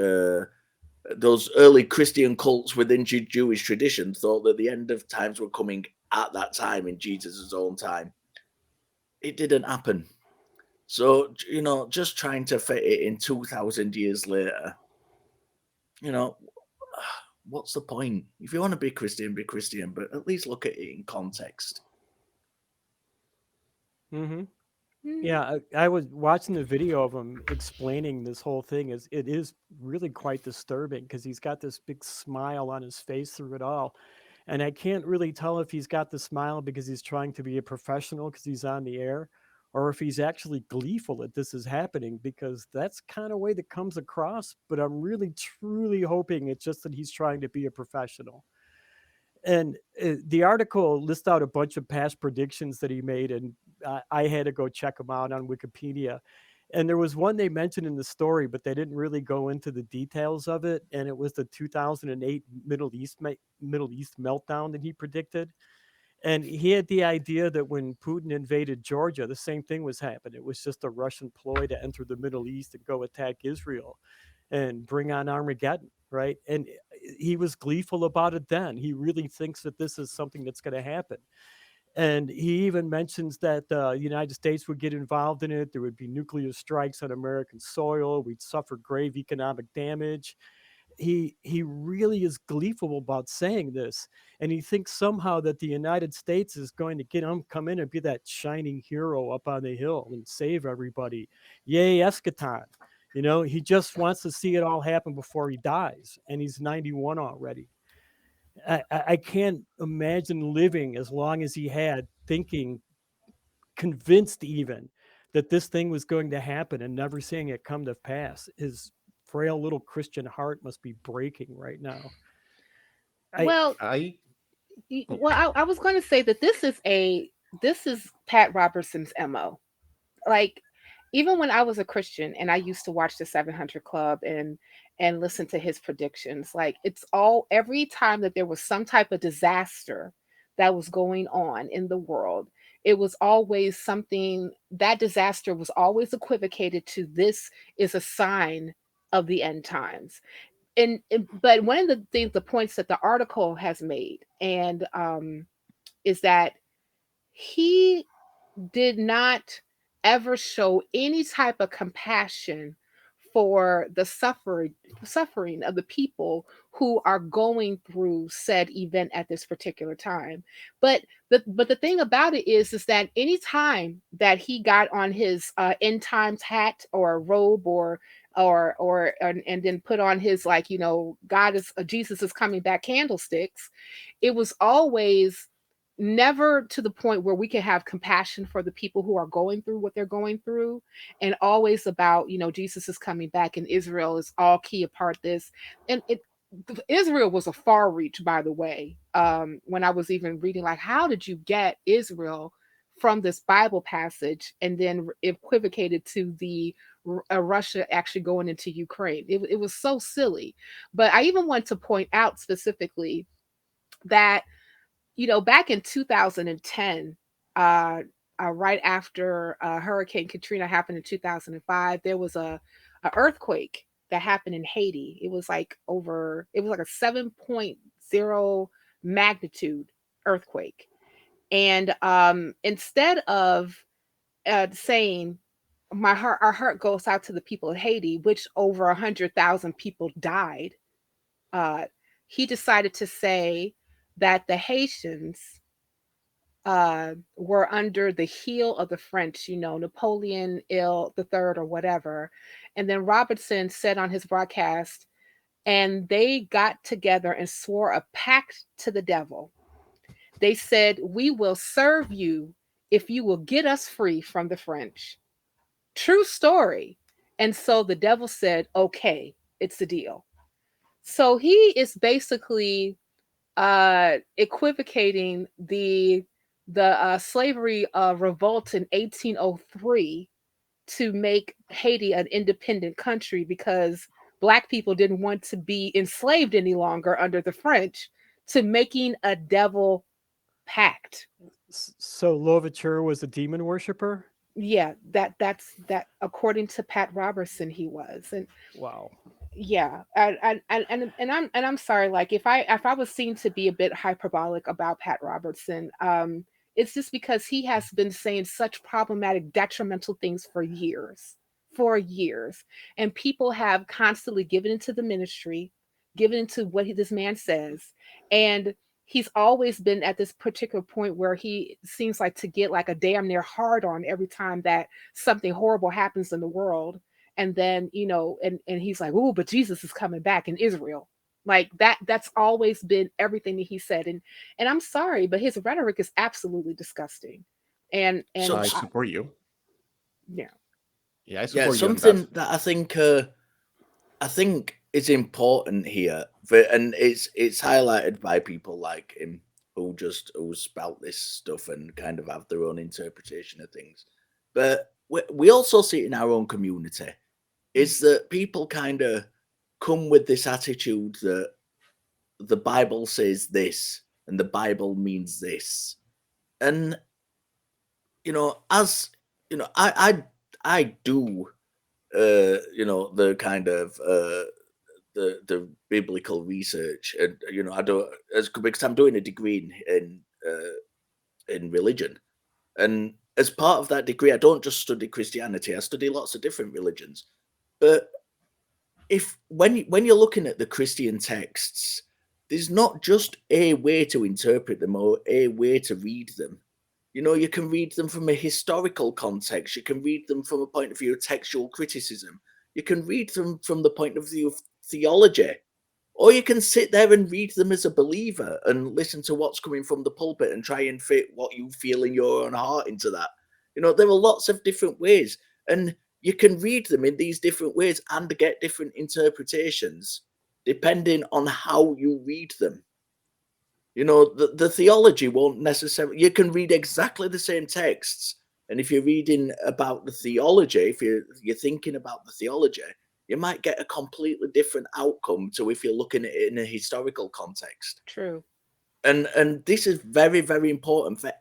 those early Christian cults within Jewish tradition thought that the end of times were coming at that time in Jesus' own time. It didn't happen. So, just trying to fit it in 2,000 years later, what's the point? If you want to be Christian, but at least look at it in context. Mm-hmm. Yeah, I was watching the video of him explaining this whole thing. It is really quite disturbing, because he's got this big smile on his face through it all. And I can't really tell if he's got the smile because he's trying to be a professional because he's on the air, or if he's actually gleeful that this is happening, because that's kind of way that comes across. But I'm really, truly hoping it's just that he's trying to be a professional. And the article lists out a bunch of past predictions that he made, and I had to go check them out on Wikipedia. And there was one they mentioned in the story, but they didn't really go into the details of it. And it was the 2008 Middle East meltdown that he predicted. And he had the idea that when Putin invaded Georgia, the same thing was happening. It was just a Russian ploy to enter the Middle East and go attack Israel and bring on Armageddon, right? And he was gleeful about it then. He really thinks that this is something that's going to happen. And he even mentions that the United States would get involved in it. There would be nuclear strikes on American soil. We'd suffer grave economic damage. He really is gleeful about saying this. And he thinks somehow that the United States is going to come in and be that shining hero up on the hill and save everybody. Yay, eschaton. He just wants to see it all happen before he dies. And he's 91 already. I can't imagine living as long as he had, thinking, convinced even, that this thing was going to happen and never seeing it come to pass. His frail little Christian heart must be breaking right now. I was going to say that this is Pat Robertson's MO. Like, even when I was a Christian and I used to watch the 700 Club and listen to his predictions, like, it's every time that there was some type of disaster that was going on in the world, it was always something, that disaster was always equivocated to, this is a sign of the end times. But one of the points that the article has made, and is that he did not ever show any type of compassion for the suffering of the people who are going through said event at this particular time. But the thing about it is that any time that he got on his end times hat or robe and then put on his, like, Jesus is coming back candlesticks, it was always never to the point where we can have compassion for the people who are going through what they're going through, and always about, Jesus is coming back and Israel is all key a part of this. And Israel was a far reach, by the way. When I was even reading, like, how did you get Israel from this Bible passage and then equivocated to the Russia actually going into Ukraine? It was so silly. But I even want to point out specifically that, back in 2010, right after Hurricane Katrina happened in 2005, there was a earthquake that happened in Haiti. It was like a 7.0 magnitude earthquake. And instead of saying, our heart goes out to the people of Haiti, which over 100,000 people died. He decided to say that the Haitians were under the heel of the French, Napoleon Ill the Third or whatever. And then Roberson said on his broadcast, and they got together and swore a pact to the devil. They said, "We will serve you if you will get us free from the French." True story. And so the devil said, "Okay, it's a deal." So he is basically equivocating the slavery revolt in 1803 to make Haiti an independent country because Black people didn't want to be enslaved any longer under the French, to making a devil pact. So Louverture was a demon worshiper? Yeah, that's according to Pat Roberson, he was. And Wow. yeah, I'm sorry, like if I was seen to be a bit hyperbolic about Pat Robertson, it's just because he has been saying such problematic, detrimental things for years, and people have constantly given into the ministry, given into what this man says, and he's always been at this particular point where he seems like to get like a damn near hard on every time that something horrible happens in the world. And then and he's like, "Oh, but Jesus is coming back in Israel." Like that's always been everything that he said. And I'm sorry, but his rhetoric is absolutely disgusting. And So- I support you. yeah. Yeah, I Yeah, support you on something that. that I think is important here, and it's highlighted by people like him who spout this stuff and kind of have their own interpretation of things. But we also see it in our own community, is that people kind of come with this attitude that the Bible says this and the Bible means this, and as I do the kind of the biblical research, and I don't, because I'm doing a degree in religion, and as part of that degree I don't just study Christianity, I study lots of different religions. But when you're looking at the Christian texts, there's not just a way to interpret them or a way to read them. You can read them from a historical context. You can read them from a point of view of textual criticism. You can read them from the point of view of theology. Or you can sit there and read them as a believer and listen to what's coming from the pulpit and try and fit what you feel in your own heart into that. There are lots of different ways. And you can read them in these different ways and get different interpretations depending on how you read them. The theology won't necessarily, you can read exactly the same texts, and if you're reading about the theology, if you're thinking about the theology, you might get a completely different outcome to if you're looking at it in a historical context. True. And this is very, very important for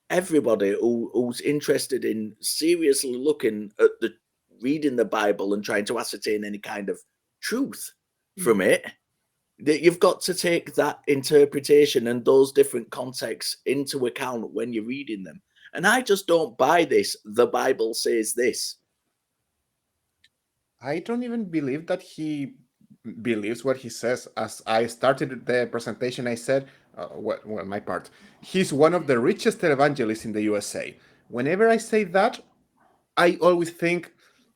everybody who's interested in seriously looking at reading the Bible and trying to ascertain any kind of truth from it. That you've got to take that interpretation and those different contexts into account when you're reading them. And I just don't buy this, the Bible says this. I don't even believe that he believes what he says. As I started the presentation, I said, my part, he's one of the richest televangelists in the USA. Whenever I say that, I always think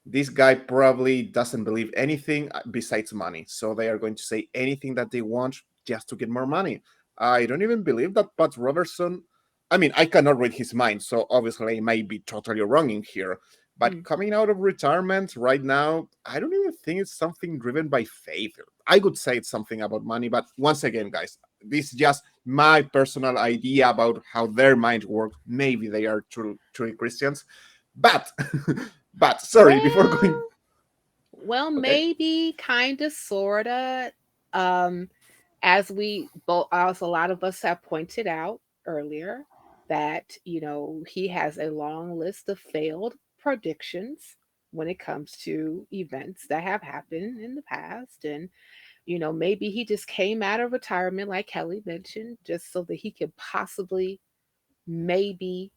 this guy probably doesn't believe anything besides money. So they are going to say anything that they want just to get more money. I don't even believe that Pat Roberson, I mean, I cannot read his mind, so obviously I might be totally wrong in here. But coming out of retirement right now, I don't even think it's something driven by faith. I would say it's something about money, but once again, guys, this is just my personal idea about how their mind works. Maybe they are truly Christians. But sorry, before going. Well, Okay. maybe, kind of, sort of. As a lot of us have pointed out earlier, that he has a long list of failed predictions when it comes to events that have happened in the past. And maybe he just came out of retirement, like Kelley mentioned, just so that he could possibly maybe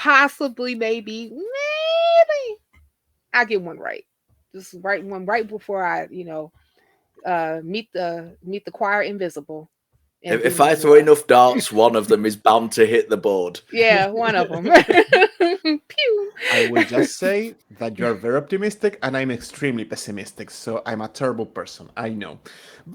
possibly, maybe I get one right. Just write one right before I, meet the choir invisible and do If my I throw war. enough darts, one of them is bound to hit the board. Yeah, one of them. Pew. I will just say that you are very optimistic and I'm extremely pessimistic, so I'm a terrible person. I know.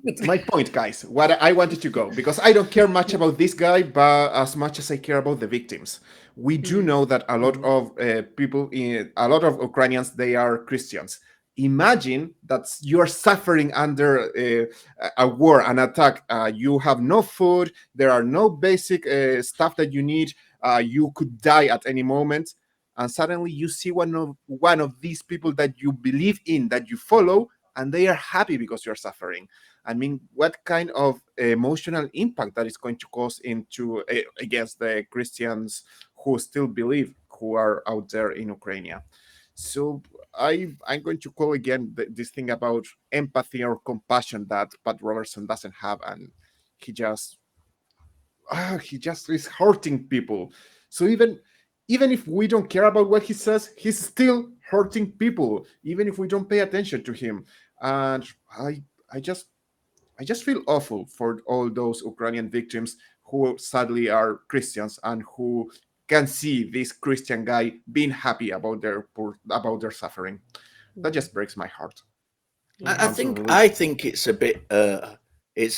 But my point, guys, what I wanted to go, because I don't care much about this guy, but as much as I care about the victims. We do know that a lot of a lot of Ukrainians, they are Christians. Imagine that you are suffering under a war, an attack. You have no food. There are no basic stuff that you need. You could die at any moment, and suddenly you see one of these people that you believe in, that you follow, and they are happy because you're suffering. I mean, what kind of emotional impact that is going to cause into against the Christians who still believe, who are out there in Ukraine? So I'm going to call again this thing about empathy or compassion that Pat Roberson doesn't have, and he just is hurting people. So even if we don't care about what he says, he's still hurting people, even if we don't pay attention to him. And I just feel awful for all those Ukrainian victims who sadly are Christians and who can see this Christian guy being happy about their suffering. That just breaks my heart. I think it's a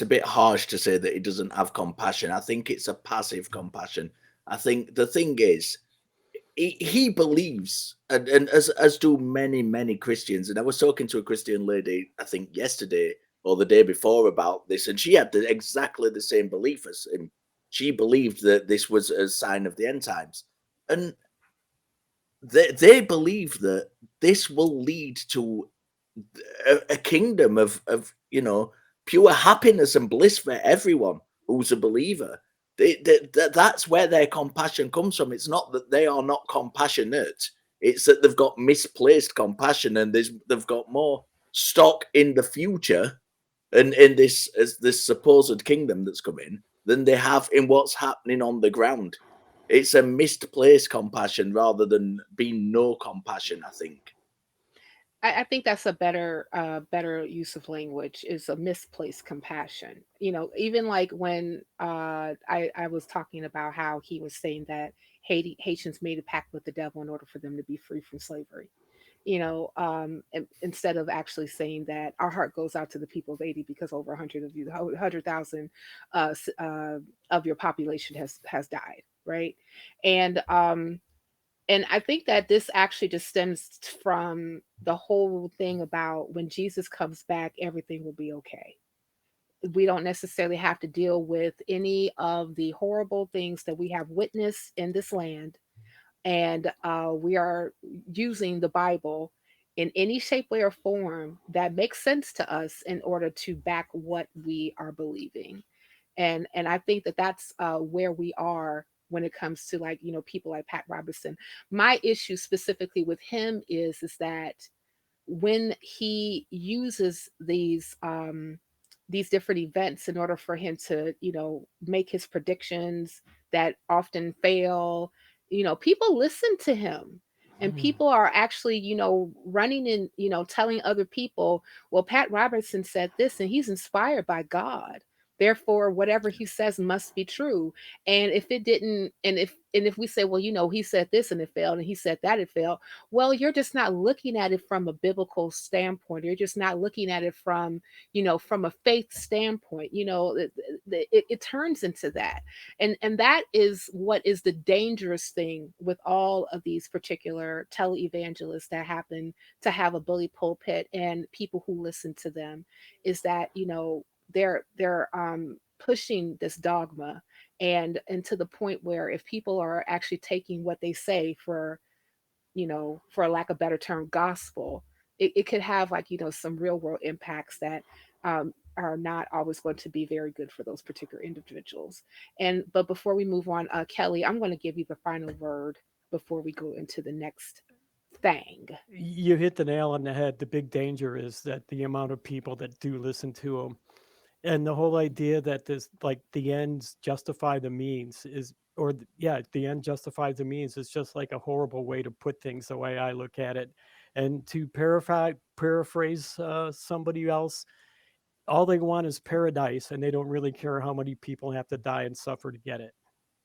bit harsh to say that he doesn't have compassion. I think it's a passive compassion. I think the thing is, he believes, and as do many Christians. And I was talking to a Christian lady, I think yesterday or the day before, about this, and she had exactly the same belief as him. She believed that this was a sign of the end times, and they believe that this will lead to a kingdom of pure happiness and bliss for everyone who's a believer. That's where their compassion comes from. It's not that they are not compassionate. It's that they've got misplaced compassion, and they've got more stock in the future and in this supposed kingdom that's coming than they have in what's happening on the ground. It's a misplaced compassion rather than being no compassion, I think. I think that's a better use of language, is a misplaced compassion. Even like when I was talking about how he was saying that Haitians made a pact with the devil in order for them to be free from slavery. Instead of actually saying that our heart goes out to the people of Haiti because over 100,000 of your population has died, right? And I think that this actually just stems from the whole thing about when Jesus comes back, everything will be okay. We don't necessarily have to deal with any of the horrible things that we have witnessed in this land. And we are using the Bible in any shape, way, or form that makes sense to us in order to back what we are believing. And I think that that's where we are when it comes to, like, people like Pat Roberson. My issue specifically with him is that when he uses these different events in order for him to make his predictions that often fail, people listen to him. And people are actually, running and, telling other people, well, Pat Robertson said this and he's inspired by God. Therefore, whatever he says must be true. And if it didn't, and if we say, well, he said this and it failed, and he said that it failed, well, you're just not looking at it from a biblical standpoint. You're just not looking at it from, from a faith standpoint. It turns into that. And that is what is the dangerous thing with all of these particular televangelists that happen to have a bully pulpit and people who listen to them, is that, they're pushing this dogma, and to the point where if people are actually taking what they say for, for a lack of better term, gospel, it could have, like, some real world impacts that are not always going to be very good for those particular individuals. But before we move on, Kelley, I'm going to give you the final word before we go into the next thing. You hit the nail on the head. The big danger is that the amount of people that do listen to him, and the whole idea that this, like, the ends justify the means, is the end justifies the means. It's just like a horrible way to put things, the way I look at it. And to paraphrase somebody else, all they want is paradise, and they don't really care how many people have to die and suffer to get it.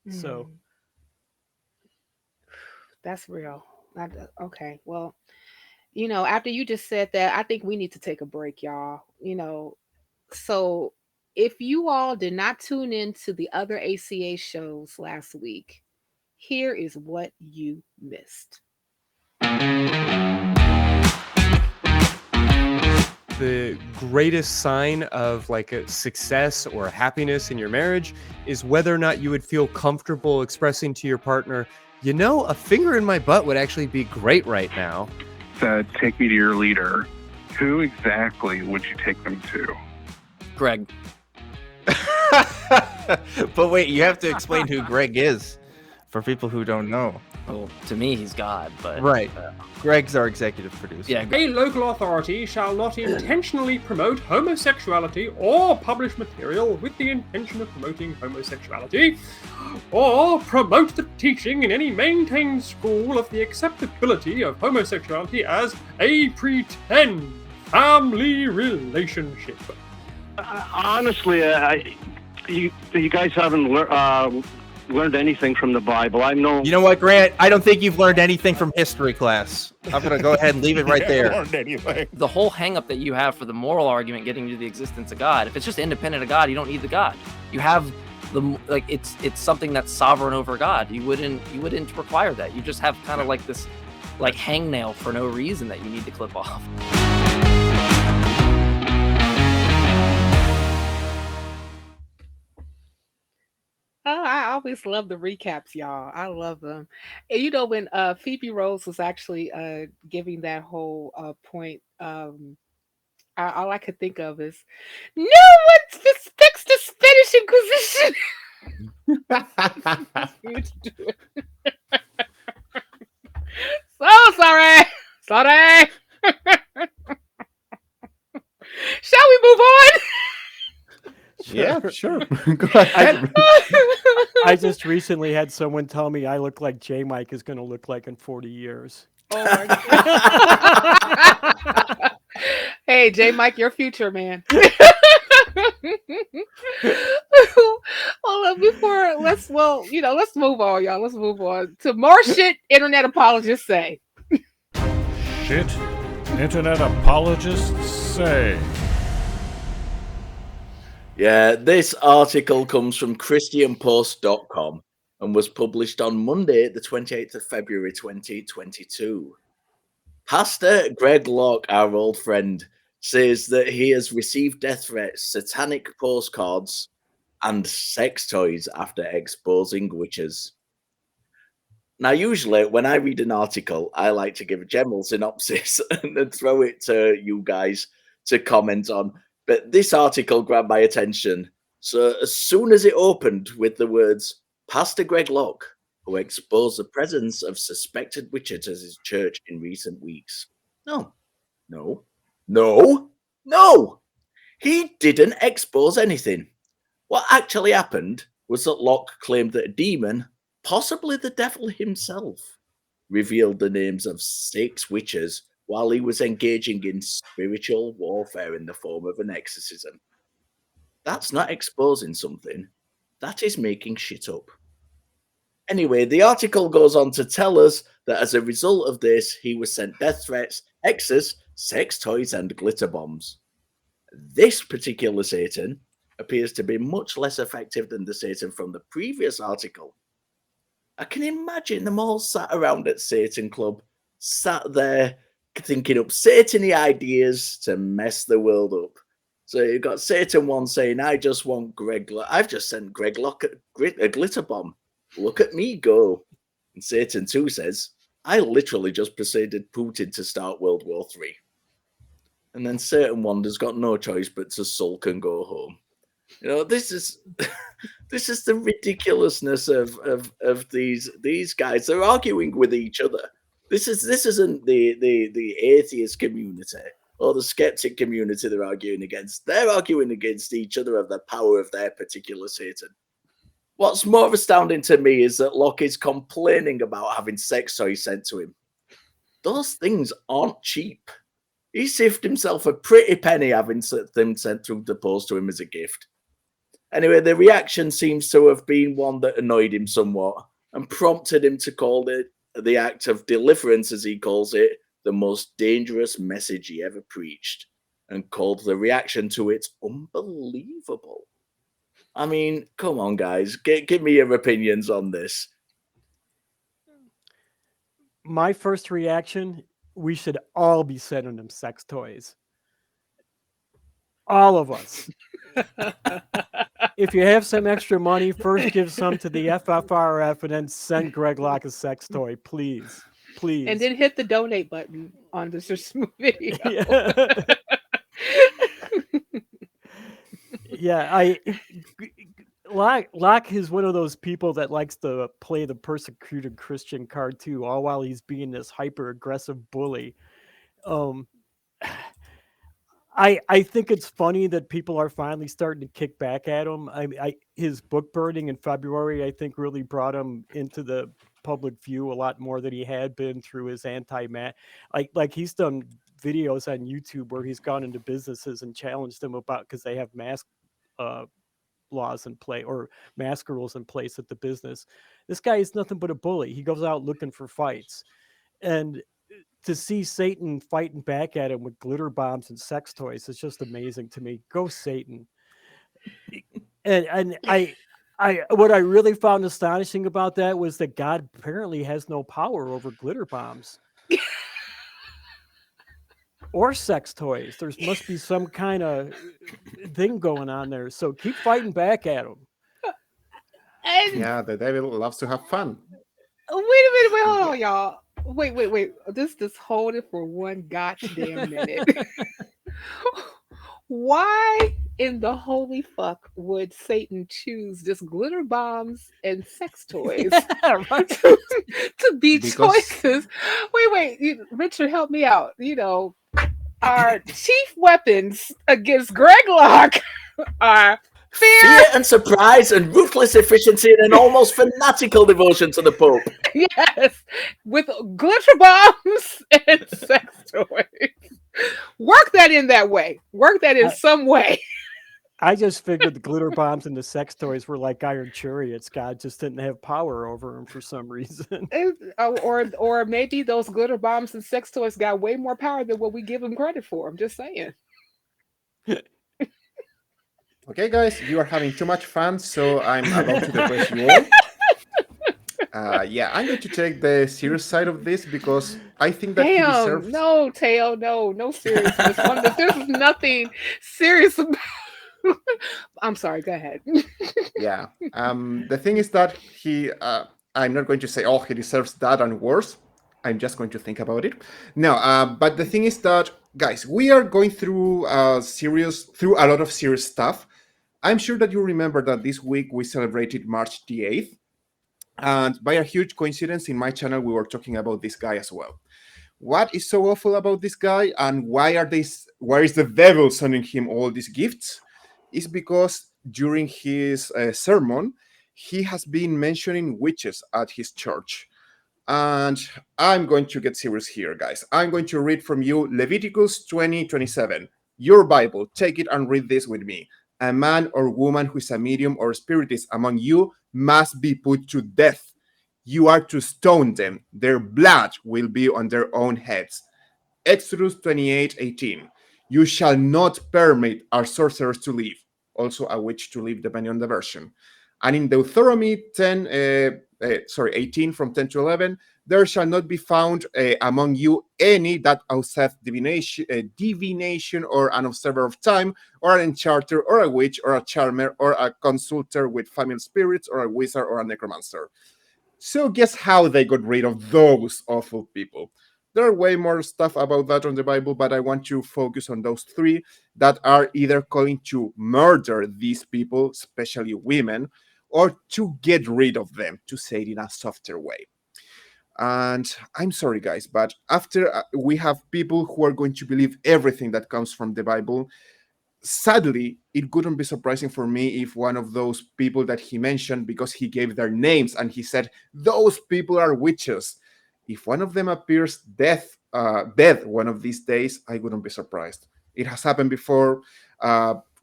So that's real. Okay, well, after you just said that, I think we need to take a break, y'all. So if you all did not tune in to the other ACA shows last week, here is what you missed. The greatest sign of like a success or happiness in your marriage is whether or not you would feel comfortable expressing to your partner, a finger in my butt would actually be great right now. Take me to your leader. Who exactly would you take them to? Greg. But wait, you have to explain who Greg is for people who don't know. Well, to me, he's God, but... Right. Greg's our executive producer. Yeah. A local authority shall not intentionally promote homosexuality or publish material with the intention of promoting homosexuality, or promote the teaching in any maintained school of the acceptability of homosexuality as a pretend family relationship. Honestly, you guys haven't learned anything from the Bible. You know what, Grant? I don't think you've learned anything from history class. I'm going to go ahead and leave it right there. Learned anything. The whole hang-up that you have for the moral argument getting you to the existence of God, if it's just independent of God, you don't need the God. You have it's something that's sovereign over God. You wouldn't require that. You just have kind of like this hangnail for no reason that you need to clip off. Oh, I always love the recaps, y'all. I love them. And when Phoebe Rose was actually giving that whole point, all I could think of is, no one respects the Spanish Inquisition. So sorry. Sorry. Shall we move on? Yeah, sure. Go ahead. I just recently had someone tell me I look like J. Mike is going to look like in 40 years. Oh my God. Hey, J. Mike, your future, man. Let's move on, y'all. Let's move on to more shit internet apologists say. Shit internet apologists say. Yeah, this article comes from ChristianPost.com and was published on Monday, the 28th of February, 2022. Pastor Greg Locke, our old friend, says that he has received death threats, satanic postcards, and sex toys after exposing witches. Now, usually when I read an article, I like to give a general synopsis and then throw it to you guys to comment on. But this article grabbed my attention. So as soon as it opened with the words, Pastor Greg Locke, who exposed the presence of suspected witches at his church in recent weeks. No. He didn't expose anything. What actually happened was that Locke claimed that a demon, possibly the devil himself, revealed the names of 6 witches while he was engaging in spiritual warfare in the form of an exorcism. That's not exposing something. That is making shit up. Anyway, the article goes on to tell us that as a result of this, he was sent death threats, hexes, sex toys, and glitter bombs. This particular Satan appears to be much less effective than the Satan from the previous article. I can imagine them all sat around at Satan Club, sat there thinking up Satan-y ideas to mess the world up. So you've got Satan 1 saying, I've just sent Greg Locke a glitter bomb. Look at me go. And Satan 2 says, I literally just persuaded Putin to start World War III. And then Satan 1 has got no choice but to sulk and go home. This is the ridiculousness of these guys. They're arguing with each other. This isn't the atheist community or the skeptic community they're arguing against. They're arguing against each other of the power of their particular Satan. what's more astounding to me is that Locke is complaining about having sex toys sent to him. Those things aren't cheap. He saved himself a pretty penny having them sent through the post to him as a gift. Anyway, the reaction seems to have been one that annoyed him somewhat and prompted him to call it the act of deliverance, as he calls it, the most dangerous message he ever preached, and called the reaction to it unbelievable. I mean, come on, guys, give me your opinions on this. My first reaction, we should all be sending them sex toys. All of us. If you have some extra money, first give some to the FFRF and then send Greg Locke a sex toy, please. Please. And then hit the donate button on this video. Yeah, Locke is one of those people that likes to play the persecuted Christian card too, all while he's being this hyper aggressive bully. I think it's funny that people are finally starting to kick back at him. His book burning in February, I think, really brought him into the public view a lot more than he had been through his anti-mask. Like he's done videos on YouTube where he's gone into businesses and challenged them about because they have mask laws in play or mask rules in place at the business. This guy is nothing but a bully. He goes out looking for fights, and to see Satan fighting back at him with glitter bombs and sex toys is just amazing to me. Go Satan. And I what I really found astonishing about that was that God apparently has no power over glitter bombs or sex toys. There must be some kind of thing going on there. So keep fighting back at him. And Yeah, the devil loves to have fun. wait a minute, hold on, y'all. Wait. Just hold it for one goddamn minute. Why in the holy fuck would Satan choose just glitter bombs and sex toys to be choices? Wait, Richard, help me out. Our chief weapons against Greg Locke are fear and surprise and ruthless efficiency and an almost fanatical devotion to the Pope. Yes, with glitter bombs and sex toys. Work that in that way. Work that in some way. I just figured the glitter bombs and the sex toys were like iron chariots. God just didn't have power over them for some reason. Or maybe those glitter bombs and sex toys got way more power than what we give them credit for. I'm just saying. Okay, guys, you are having too much fun, so I'm about to depress you all. I'm going to take the serious side of this because I think that he deserves... No, Teo, no seriousness. There's nothing serious about... I'm sorry, go ahead. Yeah. The thing is that I'm not going to say, he deserves that and worse. I'm just going to think about it. No, but the thing is that, guys, we are going through a lot of serious stuff. I'm sure that you remember that this week we celebrated March the 8th. And by a huge coincidence, in my channel, we were talking about this guy as well. What is so awful about this guy, and why is the devil sending him all these gifts? Is because during his sermon, he has been mentioning witches at his church. And I'm going to get serious here, guys. I'm going to read from you Leviticus 20:27. Your Bible, take it and read this with me. A man or woman who is a medium or spiritist among you must be put to death. You are to stone them. Their blood will be on their own heads. Exodus 28:18. You shall not permit a sorcerers to live. Also a witch to live, depending on the version. And in Deuteronomy 18 from 10 to 11, there shall not be found among you any that outsaith divination or an observer of time or an enchanter or a witch or a charmer or a consulter with familiar spirits or a wizard or a necromancer. So guess how they got rid of those awful people? There are way more stuff about that on the Bible, but I want to focus on those three that are either calling to murder these people, especially women, or to get rid of them, to say it in a softer way. And I'm sorry, guys, but after we have people who are going to believe everything that comes from the Bible, sadly, it wouldn't be surprising for me if one of those people that he mentioned, because he gave their names and he said, those people are witches, if one of them appears dead one of these days, I wouldn't be surprised. It has happened before.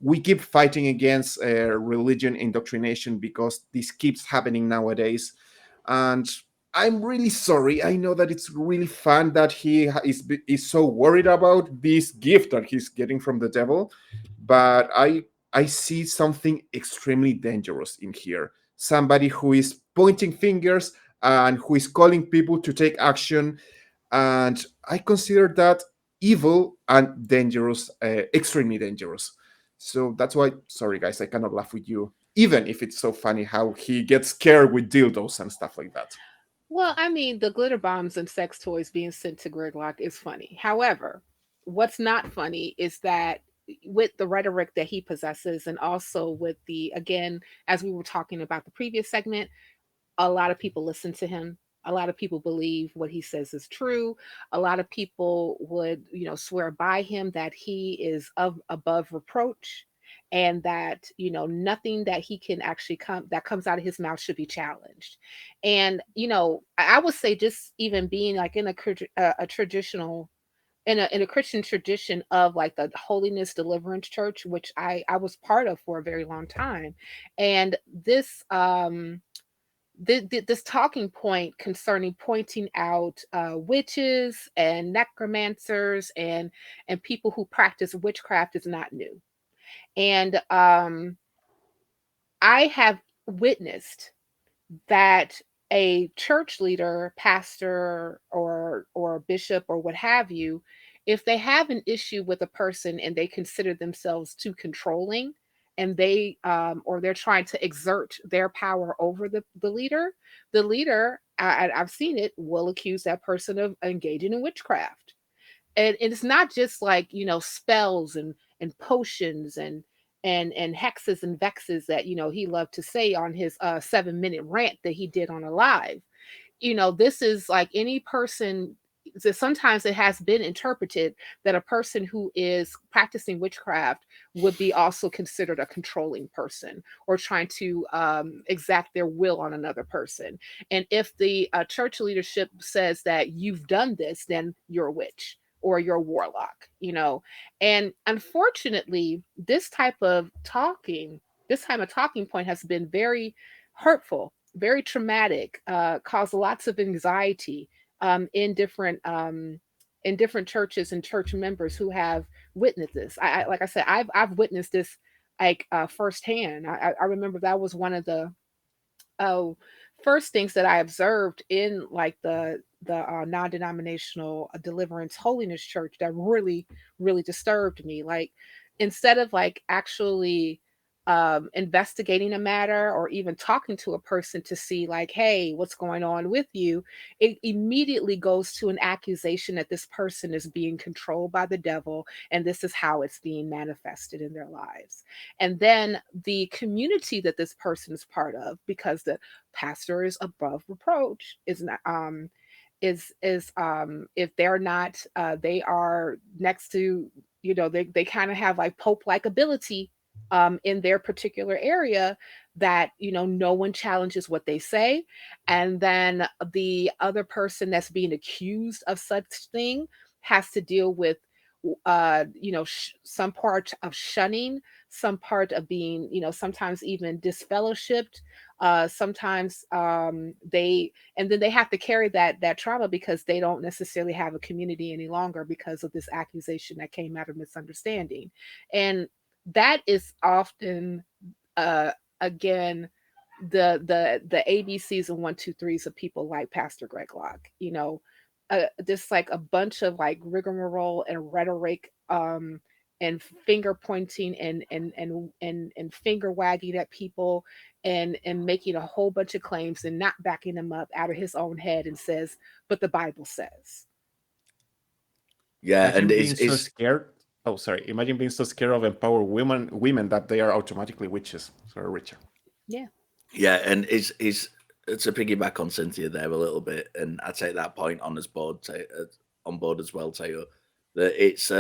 We keep fighting against religion indoctrination because this keeps happening nowadays. And I'm really sorry. I know that it's really fun that he is so worried about this gift that he's getting from the devil, but I see something extremely dangerous in here. Somebody who is pointing fingers and who is calling people to take action, and I consider that evil and dangerous, extremely dangerous. So that's why, sorry guys, I cannot laugh with you, even if it's so funny how he gets scared with dildos and stuff like that. Well, I mean, the glitter bombs and sex toys being sent to Greg Locke is funny. However, what's not funny is that with the rhetoric that he possesses, and also with the, again, as we were talking about the previous segment, a lot of people listen to him. A lot of people believe what he says is true. A lot of people would, swear by him that he is above reproach, and that, nothing that he can actually that comes out of his mouth should be challenged. And, I would say, just even being like in a traditional, in a Christian tradition of like the Holiness Deliverance Church, which I was part of for a very long time. And this this talking point concerning pointing out witches and necromancers and people who practice witchcraft is not new. And I have witnessed that a church leader, pastor, or bishop, or what have you, if they have an issue with a person and they consider themselves too controlling, and they or they're trying to exert their power over the leader, I've seen it, will accuse that person of engaging in witchcraft. And it's not just like, spells and potions and hexes and vexes that, he loved to say on his 7-minute rant that he did on a live. This is like any person. So sometimes it has been interpreted that a person who is practicing witchcraft would be also considered a controlling person, or trying to exact their will on another person. And if the church leadership says that you've done this, then you're a witch or you're a warlock. And unfortunately, this type of talking point has been very hurtful, very traumatic, caused lots of anxiety in different churches and church members who have witnessed this. I like I said, I've witnessed this like firsthand. I remember that was one of the first things that I observed in like the non-denominational deliverance holiness church that really disturbed me. Like, instead of like actually investigating a matter or even talking to a person to see like, hey, what's going on with you, it immediately goes to an accusation that this person is being controlled by the devil, and this is how it's being manifested in their lives. And then the community that this person is part of, because the pastor is above reproach, is not if they're not they are next to, they kind of have like pope-like ability in their particular area, that no one challenges what they say. And then the other person that's being accused of such thing has to deal with some part of shunning, some part of being, sometimes even disfellowshipped. Sometimes and then they have to carry that trauma, because they don't necessarily have a community any longer because of this accusation that came out of misunderstanding. And that is often again the ABCs and 1, 2, 3s of people like Pastor Greg Locke. Just like a bunch of like rigmarole and rhetoric and finger pointing and finger wagging at people, and making a whole bunch of claims and not backing them up out of his own head, and says, but the Bible says. Yeah, Imagine and being so scared. Oh, sorry. Imagine being so scared of empowered women that they are automatically witches. Sorry, Richard. Yeah. Yeah, and it's to piggyback on Cynthia there a little bit, and I take that point on board as well, Teo, that it's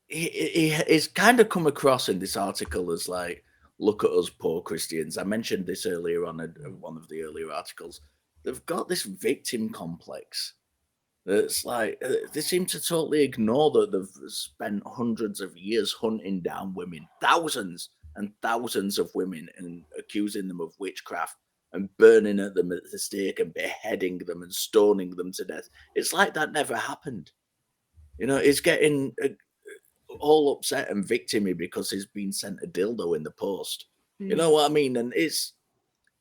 it's kind of come across in this article as like, look at us poor Christians. I mentioned this earlier on in one of the earlier articles. They've got this victim complex. It's like they seem to totally ignore that they've spent hundreds of years hunting down women, thousands and thousands of women, and accusing them of witchcraft and burning at them at the stake and beheading them and stoning them to death. It's like that never happened. You know, it's getting all upset and victimy because he's been sent a dildo in the post. You know what I mean? And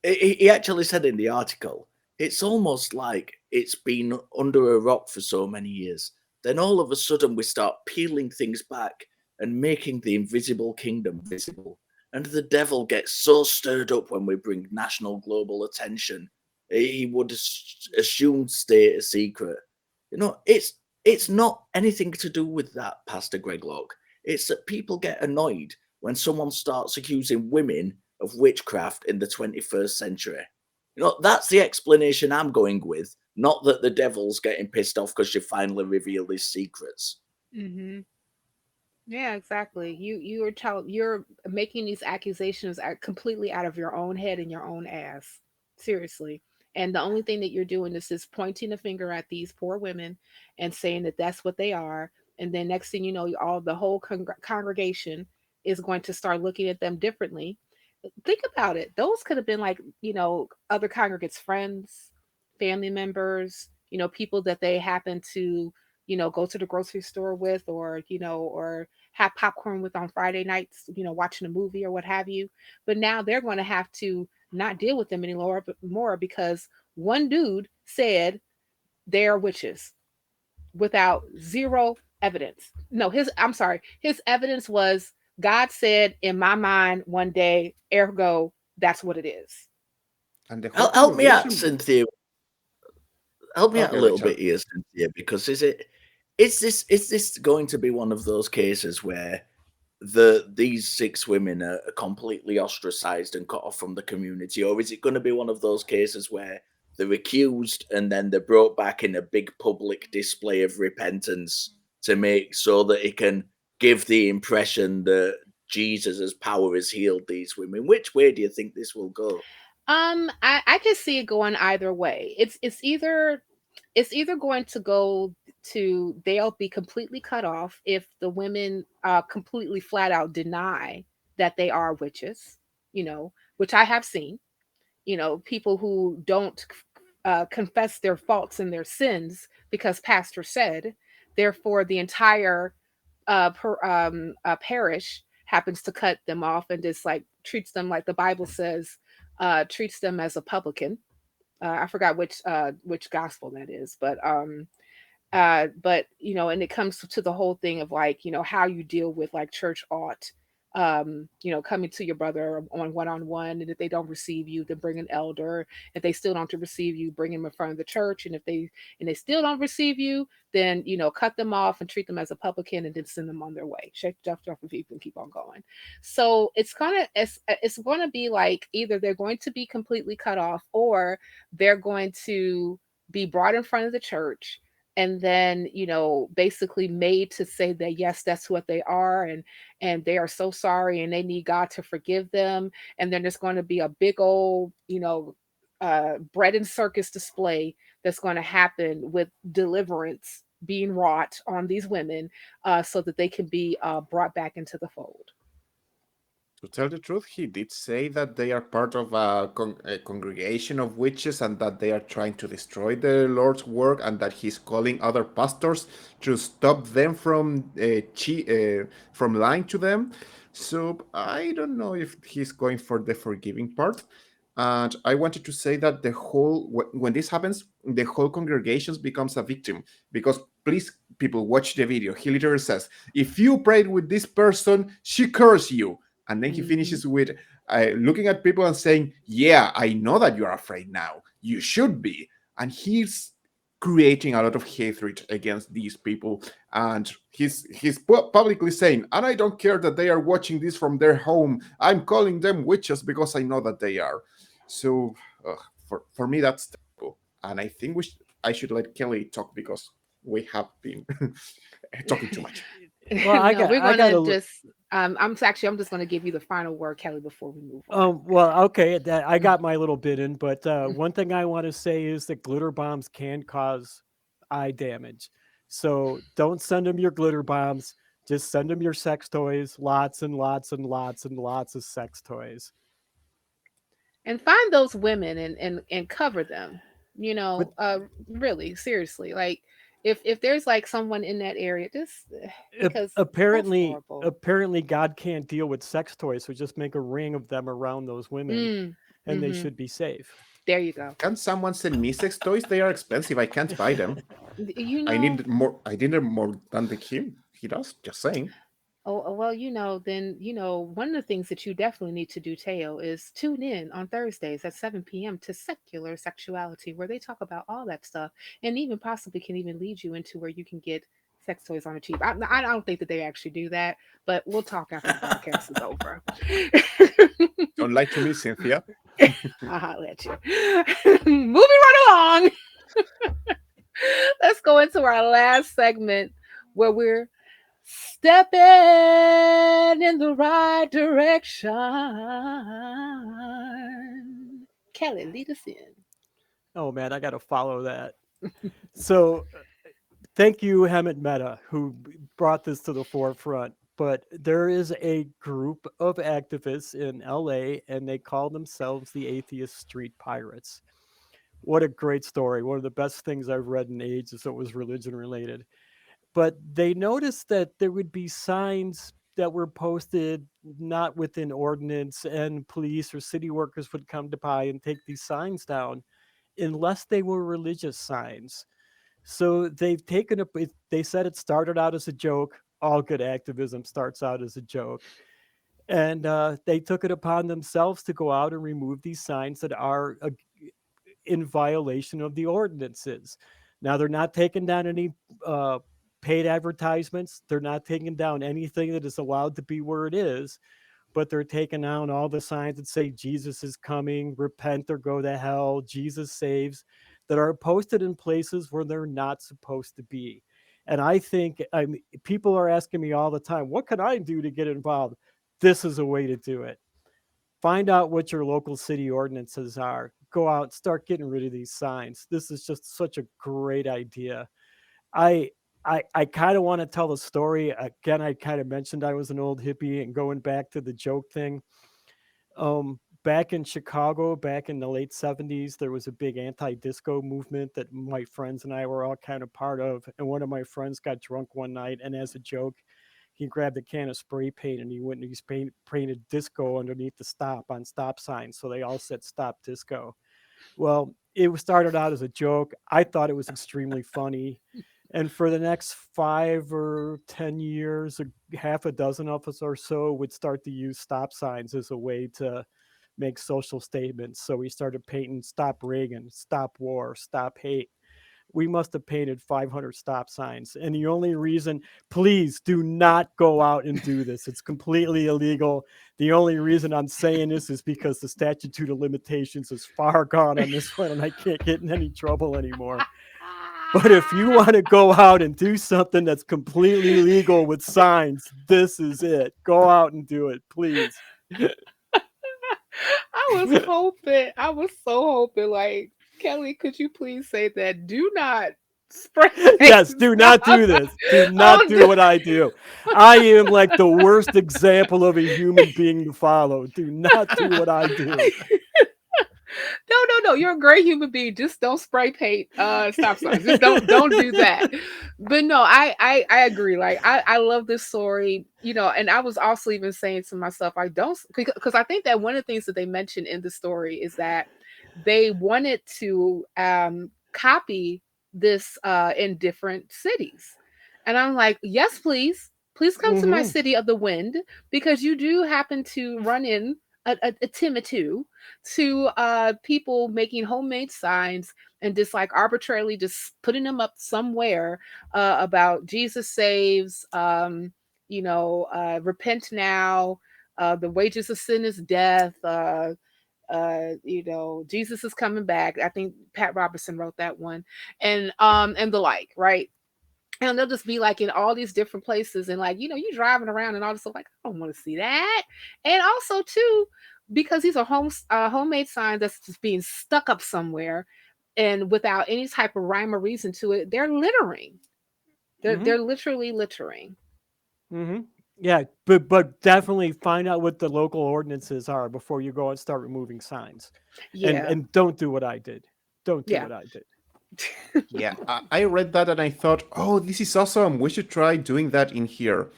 he actually said in the article, it's almost like it's been under a rock for so many years. Then all of a sudden we start peeling things back and making the invisible kingdom visible. And the devil gets so stirred up when we bring national global attention. He would assume stay a secret. You know, it's not anything to do with that, Pastor Greg Locke. It's that people get annoyed when someone starts accusing women of witchcraft in the 21st century. You know, that's the explanation I'm going with, not that the devil's getting pissed off because you finally reveal his secrets. Mm-hmm. Yeah, exactly. You're making these accusations completely out of your own head and your own ass. Seriously. And the only thing that you're doing is just pointing a finger at these poor women and saying that that's what they are. And then next thing you know, all the whole congregation is going to start looking at them differently. Think about it. Those could have been like, other congregants' friends, family members, people that they happen to, go to the grocery store with, or have popcorn with on Friday nights, watching a movie or what have you. But now they're going to have to not deal with them anymore, but more because one dude said they're witches without zero evidence. No, his evidence was God said in my mind one day, ergo, that's what it is. And the Help me out, Cynthia. Help me out a little Richard. bit here, Cynthia, because is this going to be one of those cases where these 6 women are completely ostracized and cut off from the community, or is it going to be one of those cases where they're accused and then they're brought back in a big public display of repentance to make so that it can give the impression that Jesus' power has healed these women? Which way do you think this will go? I can see it going either way. It's either going to go to they'll be completely cut off if the women completely flat out deny that they are witches, which I have seen, people who don't confess their faults and their sins because pastor said, therefore the entire parish happens to cut them off and just like treats them like the Bible says, treats them as a publican. I forgot which gospel that is, but and it comes to the whole thing of like, how you deal with like church ought, coming to your brother on one-on-one, and if they don't receive you, then bring an elder. If they still don't receive you, bring them in front of the church. And if they still don't receive you, then cut them off and treat them as a publican, and then send them on their way. Shake the dust off of people and keep on going. So it's gonna be like either they're going to be completely cut off, or they're going to be brought in front of the church and then basically made to say that yes, that's what they are, and they are so sorry and they need God to forgive them. And then there's going to be a big old bread and circus display that's going to happen with deliverance being wrought on these women, so that they can be brought back into the fold. To tell the truth, he did say that they are part of a congregation of witches and that they are trying to destroy the Lord's work, and that he's calling other pastors to stop them from lying to them. So I don't know if he's going for the forgiving part. And I wanted to say that when this happens, the whole congregation becomes a victim, because please, people, watch the video. He literally says, if you prayed with this person, she cursed you. And then he finishes with looking at people and saying, yeah, I know that you're afraid now. You should be. And he's creating a lot of hatred against these people. And he's publicly saying, and I don't care that they are watching this from their home. I'm calling them witches because I know that they are. So for me, that's terrible. And I think I should let Kelley talk, because we have been talking too much. Well, I No, got we're I gonna got a just. I'm just gonna give you the final word, Kelley, before we move on. well, okay, I got my little bit in, but one thing I want to say is that glitter bombs can cause eye damage. So don't send them your glitter bombs. Just send them your sex toys, lots and lots and lots and lots of sex toys. And find those women and cover them. You But know, really, seriously, like if there's like someone in that area, just because that's horrible. apparently God can't deal with sex toys, so just make a ring of them around those women, Mm, and they mm-hmm. should be safe. There you go. Can someone send me sex toys? They are expensive. I can't buy them. You I know, need more. I need more than he does. Just saying. well, then, one of the things that you definitely need to do, Teo, is tune in on Thursdays at 7 p.m. to Secular Sexuality, where they talk about all that stuff and even possibly can even lead you into where you can get sex toys on the cheap. I don't think that they actually do that, but we'll talk after the podcast is over. Don't lie to me, Cynthia. I'll holler at you. Moving right along. Let's go into our last segment where we're stepping in the right direction. Kelley, lead us in. Oh man, I got to follow that. So thank you, Hemet Mehta, who brought this to the forefront. But there is a group of activists in LA, and they call themselves the Atheist Street Pirates. What a great story. One of the best things I've read in ages that was religion related. But they noticed that there would be signs that were posted not within ordinance, and police or city workers would come to by and take these signs down unless they were religious signs. So they've taken up, they said it started out as a joke. All good activism starts out as a joke. And they took it upon themselves to go out and remove these signs that are in violation of the ordinances. Now, they're not taking down any paid advertisements. They're not taking down anything that is allowed to be where it is, but they're taking down all the signs that say Jesus is coming, repent or go to hell, Jesus saves, that are posted in places where they're not supposed to be. And I think people are asking me all the time, what can I do to get involved? This is a way to do it. Find out what your local city ordinances are. Go out, start getting rid of these signs. This is just such a great idea. I kind of want to tell the story again. I kind of mentioned I was an old hippie, and going back to the joke thing. Back in Chicago, back in the late 70s, there was a big anti-disco movement that my friends and I were all kind of part of. And one of my friends got drunk one night, and as a joke, he grabbed a can of spray paint and he went and he painted disco underneath the stop signs. So they all said stop disco. Well, it started out as a joke. I thought it was extremely funny. And for the next 5 or 10 years, half a dozen of us or so would start to use stop signs as a way to make social statements. So we started painting stop Reagan, stop war, stop hate. We must have painted 500 stop signs. And the only reason, please do not go out and do this. It's completely illegal. The only reason I'm saying this is because the statute of limitations is far gone on this one and I can't get in any trouble anymore. But if you want to go out and do something that's completely legal with signs, this is it. Go out and do it, please. I was so hoping, like, Kelley, could you please say that? Do not spray. Yes, do not do this. Do not do what I do. I am like the worst example of a human being to follow. Do not do what I do. No. You're a great human being. Just don't spray paint stop signs. Just don't do that. But no, I agree. Like I love this story, and I was also even saying to myself, I don't, because I think that one of the things that they mentioned in the story is that they wanted to copy this in different cities. And I'm like, yes, please come to my city of the wind, because you do happen to run in a Tim or two to people making homemade signs and just like arbitrarily just putting them up somewhere about Jesus saves, repent now, the wages of sin is death, Jesus is coming back. I think Pat Roberson wrote that one, and the like, right? And they'll just be like in all these different places, and like, you driving around and all this stuff, like, I don't want to see that. And also too, because these are homemade signs that's just being stuck up somewhere, and without any type of rhyme or reason to it, they're littering. They're literally littering. Yeah, but definitely find out what the local ordinances are before you go and start removing signs. Yeah. And don't do what I did. Don't do Yeah. what I did. Yeah, I read that and I thought, oh, this is awesome. We should try doing that in here.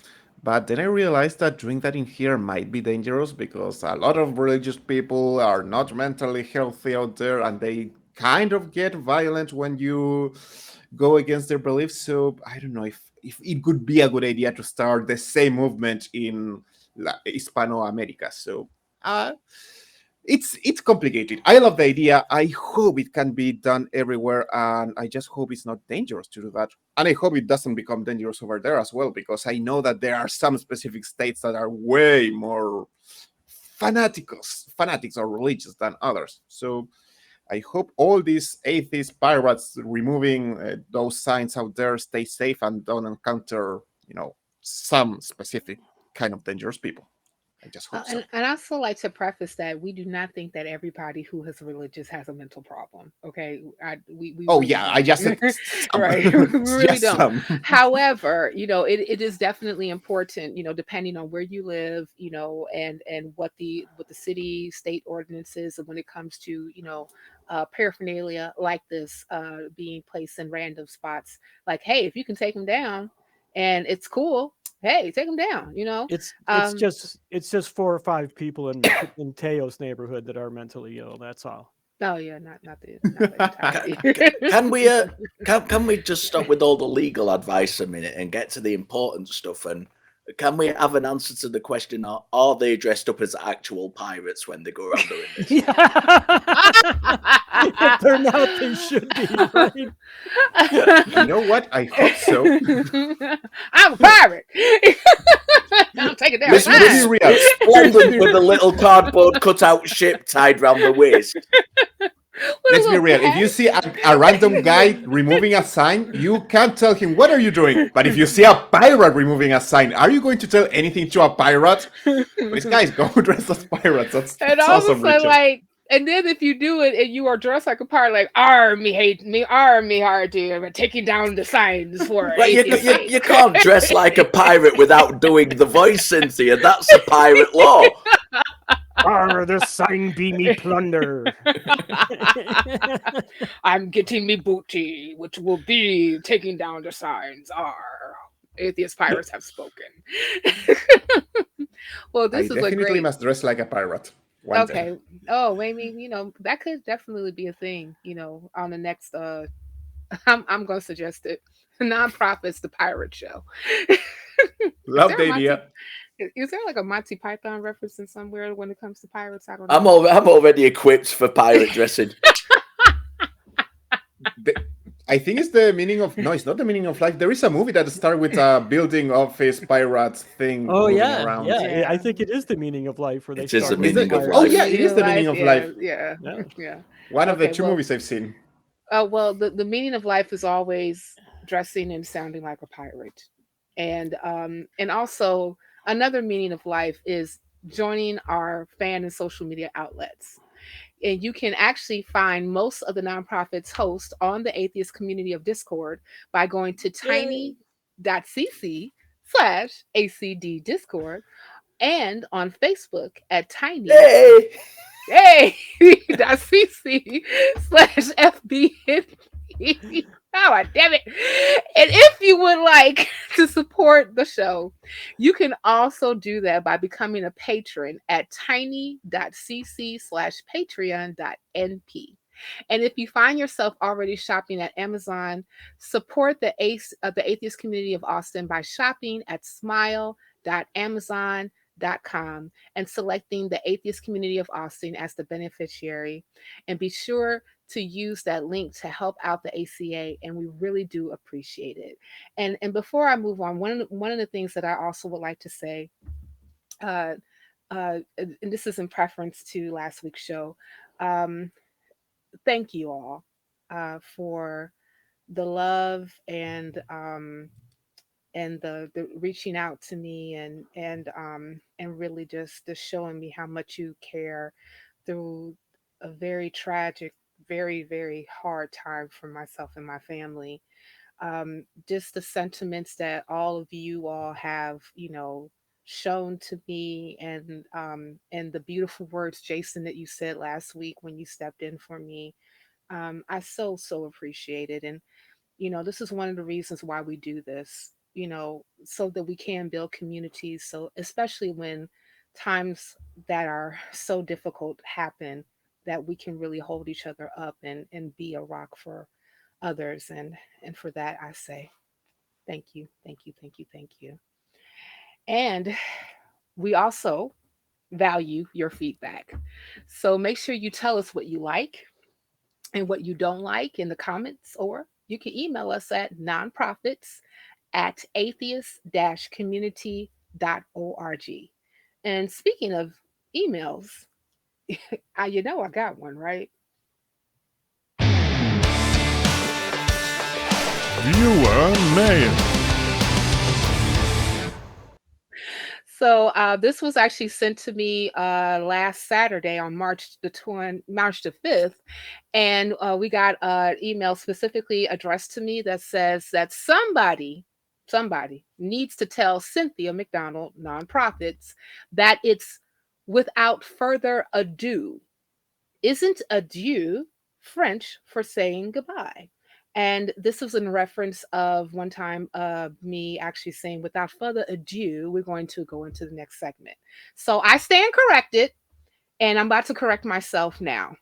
But then I realized that doing that in here might be dangerous because a lot of religious people are not mentally healthy out there, and they kind of get violent when you go against their beliefs. So I don't know if it could be a good idea to start the same movement in Hispanoamerica. So it's complicated. I love the idea. I hope it can be done everywhere, and I just hope it's not dangerous to do that. And I hope it doesn't become dangerous over there as well, because I know that there are some specific states that are way more fanatics or religious than others. So I hope all these atheist pirates removing those signs out there stay safe and don't encounter, some specific kind of dangerous people. I just hope so. And I also like to preface that we do not think that everybody who is religious has a mental problem. Okay, we Oh really yeah, don't. I just said right. We really just don't. some. However, it is definitely important, depending on where you live, and what the city state ordinances, and when it comes to paraphernalia like this being placed in random spots. Like, hey, if you can take them down, and it's cool, hey, take them down. It's just 4 or 5 people in Teo's neighborhood that are mentally ill. That's all. Oh yeah, not the entirety. Can we just stop with all the legal advice a minute and get to the important stuff? And can we have an answer to the question: Are they dressed up as actual pirates when they go around doing this? It turned out they should be, right? You know what? I hope so. I'm a pirate. I'll take it down. Let's be real. Splendid with a little cardboard cutout ship tied round the waist. Let's be real. If you see a random guy removing a sign, you can't tell him, what are you doing? But if you see a pirate removing a sign, are you going to tell anything to a pirate? These guys go dressed as pirates. That's awesome, Richard. And then if you do it and you are dressed like a pirate, like, "Arr, me hate me, arr, me hard dear, but taking down the signs for it." You can't dress like a pirate without doing the voice, Cynthia. That's a pirate law. Arr, the sign be me plunder. I'm getting me booty, which will be taking down the signs. Arr, atheist pirates have spoken. Well, this I is definitely must dress like a pirate. Okay. Oh, maybe that could definitely be a thing. On the next. I'm going to suggest it. Nonprofits, the pirate show. Love the idea. Is there like a Monty Python reference in somewhere when it comes to pirates? I don't know. I'm already equipped for pirate dressing. I think it's the meaning of... No, it's not the meaning of life. There is a movie that starts with a building office pirate thing around. Yeah, I think it is the meaning of life. Where they it is the start meaning of life. Oh, yeah, it is the meaning of life. Yeah. One of the 2 movies I've seen. Well, the meaning of life is always dressing and sounding like a pirate. And also another meaning of life is joining our fan and social media outlets. And you can actually find most of the nonprofits host on the Atheist Community of Discord by going to tiny.cc/ACD Discord, and on Facebook at tiny.cc/FBNP. Oh, damn it. And if you would like to support the show, you can also do that by becoming a patron at tiny.cc/patreon.np. And if you find yourself already shopping at Amazon, support the Atheist Community of Austin by shopping at smile.amazon.com and selecting the Atheist Community of Austin as the beneficiary. And be sure to use that link to help out the ACA, and we really do appreciate it. And before I move on, one of the things that I also would like to say, and this is in preference to last week's show, thank you all for the love and the reaching out to me and really just showing me how much you care through a very tragic, very, very hard time for myself and my family. Just the sentiments that all of you all have, shown to me, and the beautiful words, Jason, that you said last week when you stepped in for me. I so appreciate it. And this is one of the reasons why we do this, so that we can build communities. So, especially when times that are so difficult happen, that we can really hold each other up and be a rock for others. And for that, I say thank you, thank you, thank you, thank you. And we also value your feedback. So make sure you tell us what you like and what you don't like in the comments, or you can email us at nonprofits@atheist-community.org. And speaking of emails, I got one, right? Viewer mail. So this was actually sent to me last Saturday on March the 5th, and we got an email specifically addressed to me that says that somebody needs to tell Cynthia McDonald Nonprofits that it's without further ado. Isn't adieu French for saying goodbye? And this was in reference of one time me actually saying, without further ado, we're going to go into the next segment. So I stand corrected, and I'm about to correct myself now.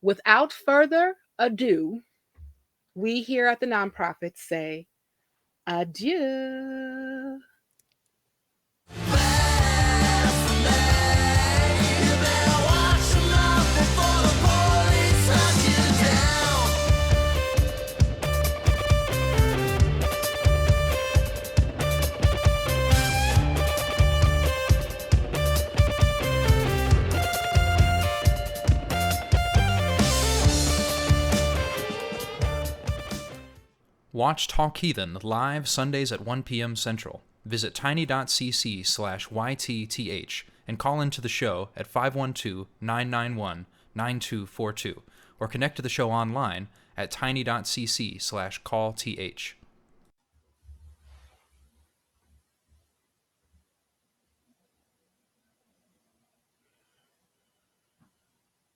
Without further ado, we here at the Nonprofits say adieu. Watch Talk Heathen live Sundays at 1 p.m. Central. Visit tiny.cc/YTTH and call into the show at 512-991-9242 or connect to the show online at tiny.cc/callth.